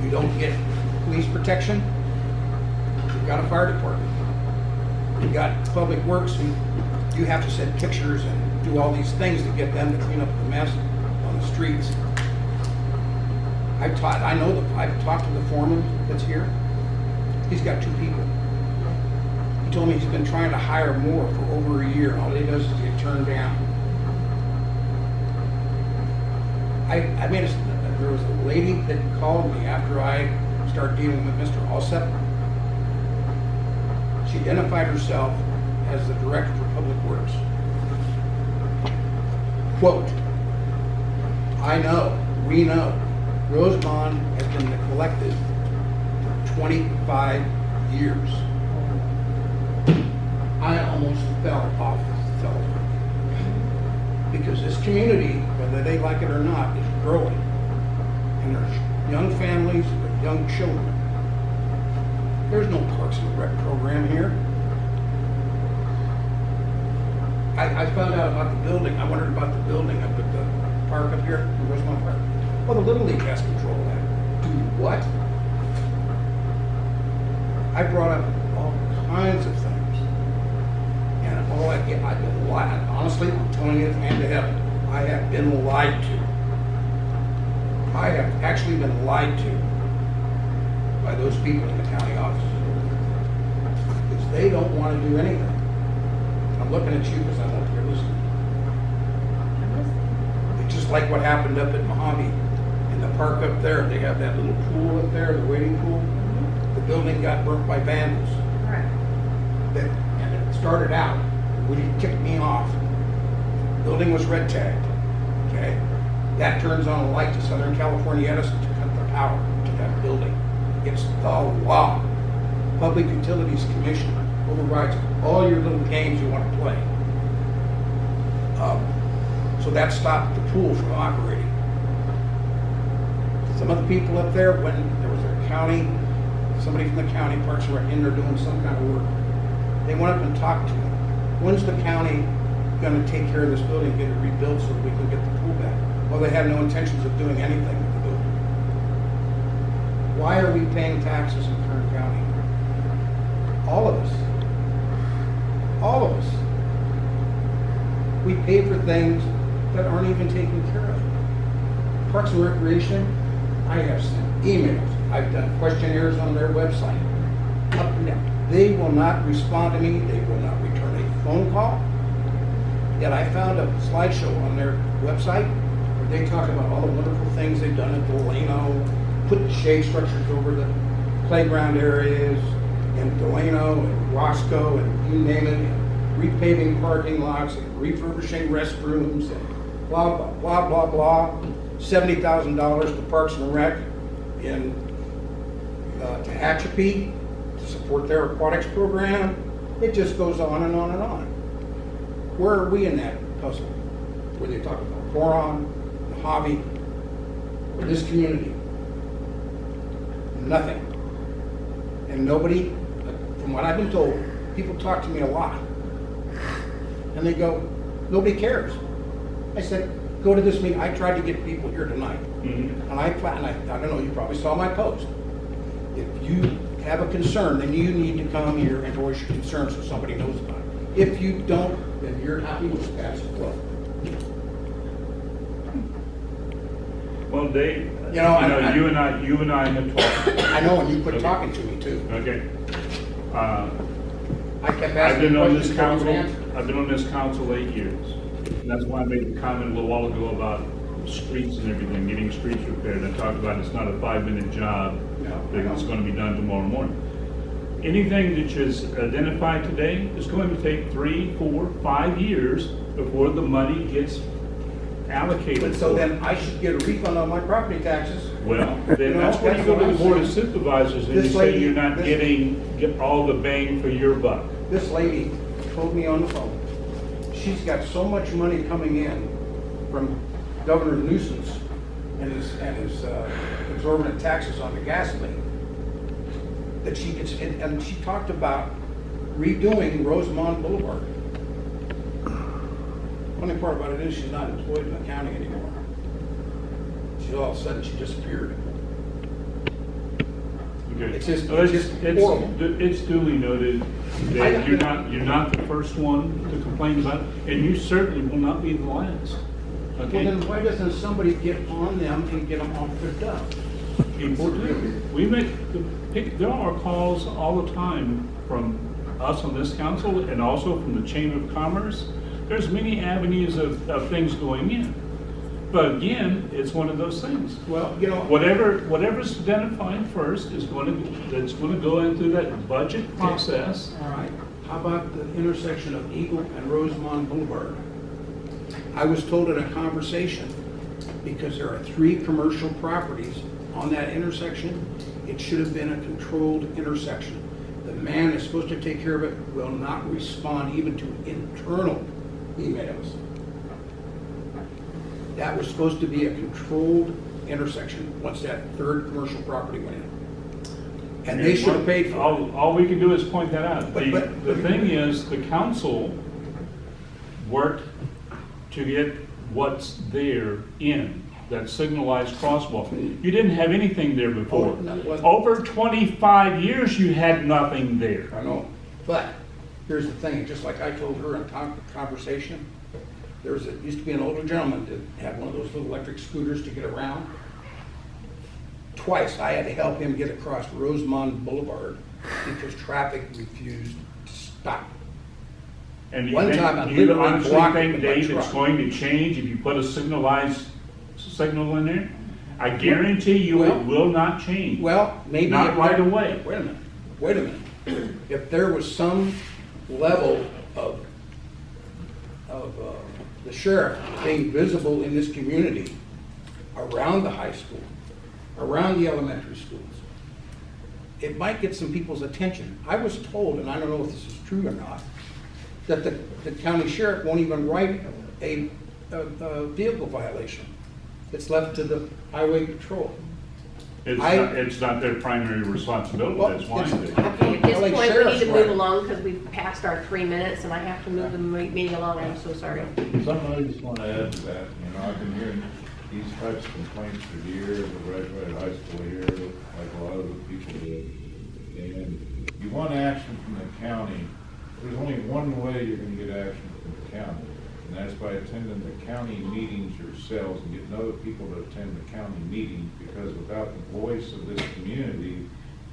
You don't get police protection. You've got a fire department. You've got public works, and you have to send pictures and do all these things to get them to clean up the mess on the streets. I've talked to the foreman that's here. He's got 2 people. He told me he's been trying to hire more for over a year, and all he does is get turned down. There was a lady that called me after I started dealing with Mr. Alsep. She identified herself as the Director for Public Works. Quote, we know, Rosemont has been neglected for 25 years. I almost fell off the telephone. Because this community, whether they like it or not, is growing. And there's young families with young children. There's no Parks and Rec program here. I found out about the building. I wondered about the building up at the park up here, the Rosemont Park. Well, the Little League has control of that. Do what? I brought up all kinds of things. And all I've been lied. Honestly, I'm telling you, hand to heaven, I have been lied to. I have actually been lied to by those people in the county office. Because they don't want to do anything. I'm looking at you because I want you to listen. It's just like what happened up at Mojave in the park up there. They have that little pool up there, the waiting pool. The building got burnt by vandals. Right. And it started out, when he kicked me off, the building was red tagged. Okay? That turns on a light to Southern California Edison to cut the power to that building. It's the law. Public Utilities Commission overrides all your little games you want to play. So that stopped the pool from operating. Some of the people up there, when there was a county, somebody from the county, Parks and Rec, in there doing some kind of work, they went up and talked to them. When's the county going to take care of this building, get it rebuilt so that we can get the pool back? Well, they have no intentions of doing anything with the building. Why are we paying taxes in Kern County? All of us. All of us. We pay for things that aren't even taken care of. Parks and Recreation, I have sent emails. I've done questionnaires on their website. Up and down. They will not respond to me. They will not return a phone call. Yet I found a slideshow on their website where they talk about all the wonderful things they've done at Delano, putting shade structures over the playground areas, and Delano and Roscoe and you name it, and repaving parking lots and refurbishing restrooms and blah, blah, blah, blah, blah. $70,000 to Parks and Rec in Tehachapi to support their aquatics program. It just goes on and on and on. Where are we in that puzzle? Where they talk about boron, Mojave, or this community? Nothing. And nobody, from what I've been told, people talk to me a lot. And they go, nobody cares. I said, go to this meeting. I tried to get people here tonight. And I don't know, you probably saw my post. If you have a concern, then you need to come here and voice your concern so somebody knows about it. If you don't, then you're happy with status quo. Well, Dave, You know, you and I have talked. I know, and you quit talking to me too. Okay. I kept I've asking been on this questions, council. no answer. I've been on this council 8 years, and that's why I made the comment a little while ago about streets and everything, getting streets repaired. I talked about it's not a 5-minute job that it's going to be done tomorrow morning. Anything that is identified today is going to take 3, 4, 5 years before the money gets allocated. So then I should get a refund on my property taxes. Well, then that's where you go to the board of supervisors and you say you're not getting all the bang for your buck. This lady told me on the phone, she's got so much money coming in from Governor Nuisance and his exorbitant taxes on the gasoline that she gets, and she talked about redoing Rosemont Boulevard. Funny part about it is she's not employed in the county anymore. She's all of a sudden, she disappeared. Okay. It's just, Well, it's just horrible. It's duly noted that you're not the first one to complain about it, and you certainly will not be the last. Well, Okay? then why doesn't somebody get on them and get them off their duff? People do. There are calls all the time from us on this council and also from the Chamber of Commerce. There's many avenues of things going in. But again, it's one of those things. Well, you know. Whatever's identified first is going to go into that budget process. All right. How about the intersection of Eagle and Rosemont Boulevard? I was told in a conversation, because there are 3 commercial properties on that intersection, it should have been a controlled intersection. The man is supposed to take care of it, will not respond even to internal emails. That was supposed to be a controlled intersection once that 3rd commercial property went in. And they should have paid for it. All we can do is point that out. But The thing is, the council worked to get what's there in, that signalized crosswalk. You didn't have anything there before. Oh, no, it wasn't. Over 25 years, you had nothing there. I know, but here's the thing, just like I told her in conversation, used to be an older gentleman that had one of those little electric scooters to get around. Twice I had to help him get across Rosemont Boulevard because traffic refused to stop. And you One time I think, you literally honestly blocked think, it with my Dave, it's truck. going to change if you put a signalized signal in there? I guarantee you it will not change. Well, maybe. Not right away. Wait a minute. If there was some level of the sheriff being visible in this community around the high school, around the elementary schools, it might get some people's attention. I was told, and I don't know if this is true or not, that the county sheriff won't even write a vehicle violation. It's left to the highway patrol. It's not their primary responsibility, that's why. Okay, at this point, we need to move along because we've passed our 3 minutes and I have to move the meeting along. I'm so sorry. Something I just want to add to that, I've been hearing these types of complaints for years. I graduated high school here, like a lot of the people did. And you want action from the county, there's only one way you're going to get action from the county, and that's by attending the county meetings yourselves and getting other people to attend the county meetings, because without the voice of this community,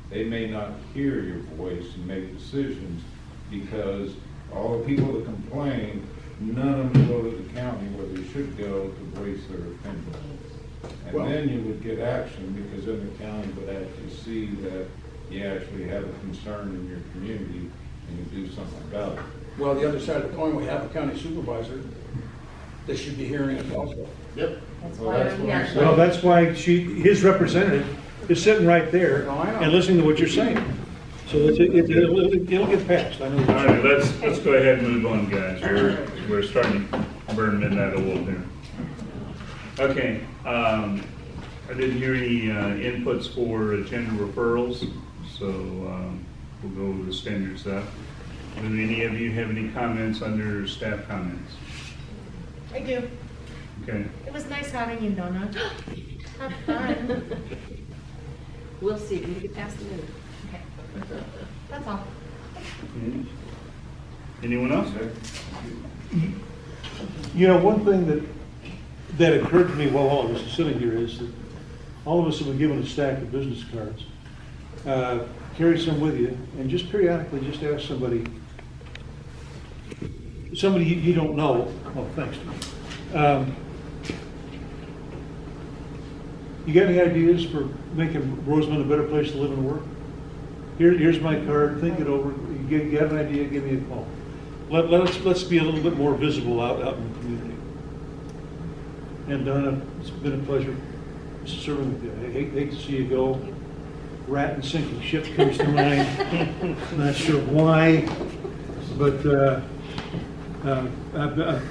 they may not hear your voice and make decisions, because all the people that complain, none of them go to the county where they should go to voice their opinion. And then you would get action, because then the county would actually see that you actually have a concern in your community and you do something about it. Well, the other side of the coin, we have a county supervisor that should be hearing it also. Yep. That's Well, why that's I'm what I'm here. saying. Well, that's why his representative is sitting right there I know. and listening to what you're saying. So it'll get passed, I know. All right, let's go ahead and move on, guys. We're starting to burn midnight oil here. Okay, I didn't hear any inputs for agenda referrals, so we'll go over the standard stuff. Do any of you have any comments under staff comments? I do. Okay. It was nice having you, Donna. Have fun. We'll see, we get past the minute. Okay. That's all. Anyone else? One thing that occurred to me while all of us are sitting here is that all of us have been given a stack of business cards. Carry some with you, and just periodically just ask somebody you don't know. Oh, thanks. You got any ideas for making Rosemont a better place to live and work? Here's my card. Think it over. You got an idea? Give me a call. Let's be a little bit more visible out in the community. And Donna, it's been a pleasure serving with you. I hate to see you go. Rat and sinking ship comes to mind. Not sure why, but I've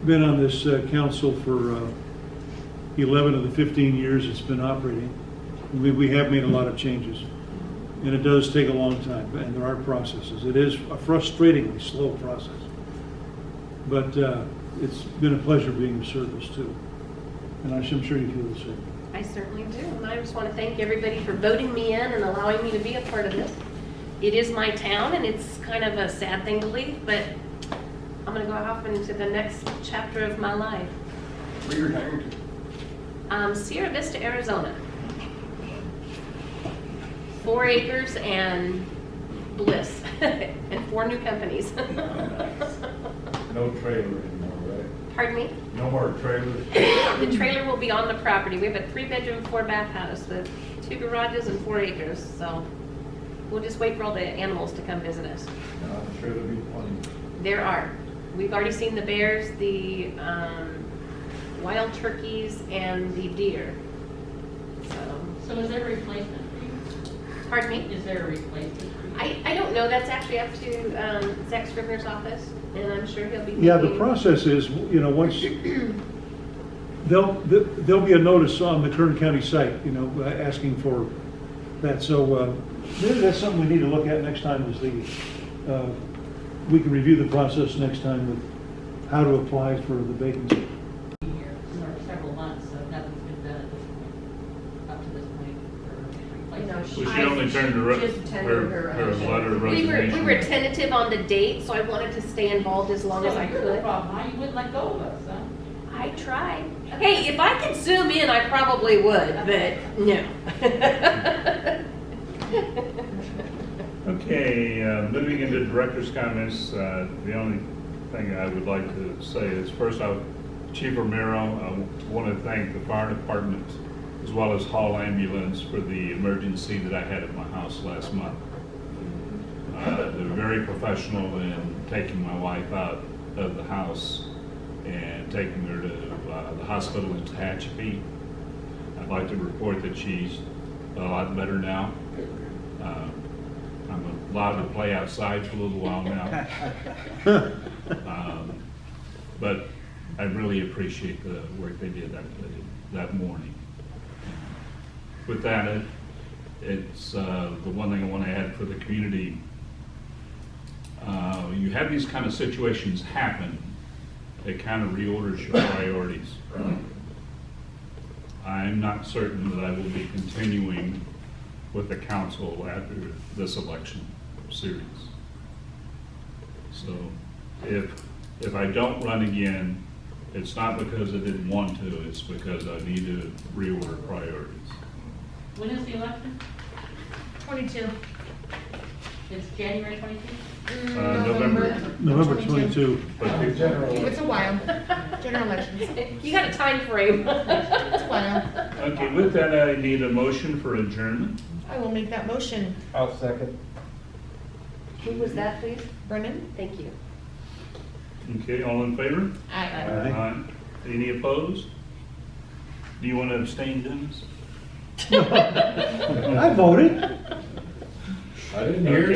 been on this council for 11 of the 15 years it's been operating. We have made a lot of changes, and it does take a long time, and there are processes. It is a frustratingly slow process, but it's been a pleasure being of service too. And I'm sure you feel the same. I certainly do. And I just want to thank everybody for voting me in and allowing me to be a part of this. It is my town, and it's kind of a sad thing to leave, but I'm going to go off into the next chapter of my life. Where are you retiring to? Sierra Vista, Arizona. 4 acres and bliss, and 4 new companies. No trailer anymore, right? Pardon me? No more trailers? The trailer will be on the property. We have a 3-bedroom, 4-bath house with 2 garages and 4 acres, so we'll just wait for all the animals to come visit us. I'm sure there'll be plenty. There are. We've already seen the bears, the wild turkeys, and the deer. So is there a replacement for you? Pardon me? Is there a replacement for you? I don't know. That's actually up to Zach Scribner's office, and I'm sure he'll be. Yeah, the thinking- process is, once, there'll be a notice on the Kern County site, asking for that. So maybe that's something we need to look at next time is we can review the process next time with how to apply for the vacancy. For several months, so nothing's been done at this point, up to this point for replacement. Well, she only turned her letter of We resignation. were tentative on the date, so I wanted to stay involved as long as I You're the could. problem, huh? You wouldn't let go of us, huh? I tried. Hey, if I could zoom in, I probably would, but no. Okay, moving into director's comments, the only thing I would like to say is first, Chief Romero, I want to thank the fire department as well as Hall Ambulance for the emergency that I had at my house last month. They're very professional in taking my wife out of the house and taking her to the hospital in Tehachapi. I'd like to report that she's a lot better now. I'm allowed to play outside for a little while now. But I really appreciate the work they did that morning. With that, it's the one thing I want to add for the community. You have these kind of situations happen, it kind of reorders your priorities. I'm not certain that I will be continuing with the council after this election series. So if I don't run again, it's not because I didn't want to, it's because I need to reorder priorities. When is the election? 22. It's January 22? November 22. It's a while. General elections. You got a time frame. It's a while. Okay, with that, I need a motion for adjournment. I will make that motion. I'll second. Who was that, please? Brennan? Thank you. Okay, all in favor? Aye. Aye. Any opposed? Do you want to abstain, Dennis? I voted. I didn't hear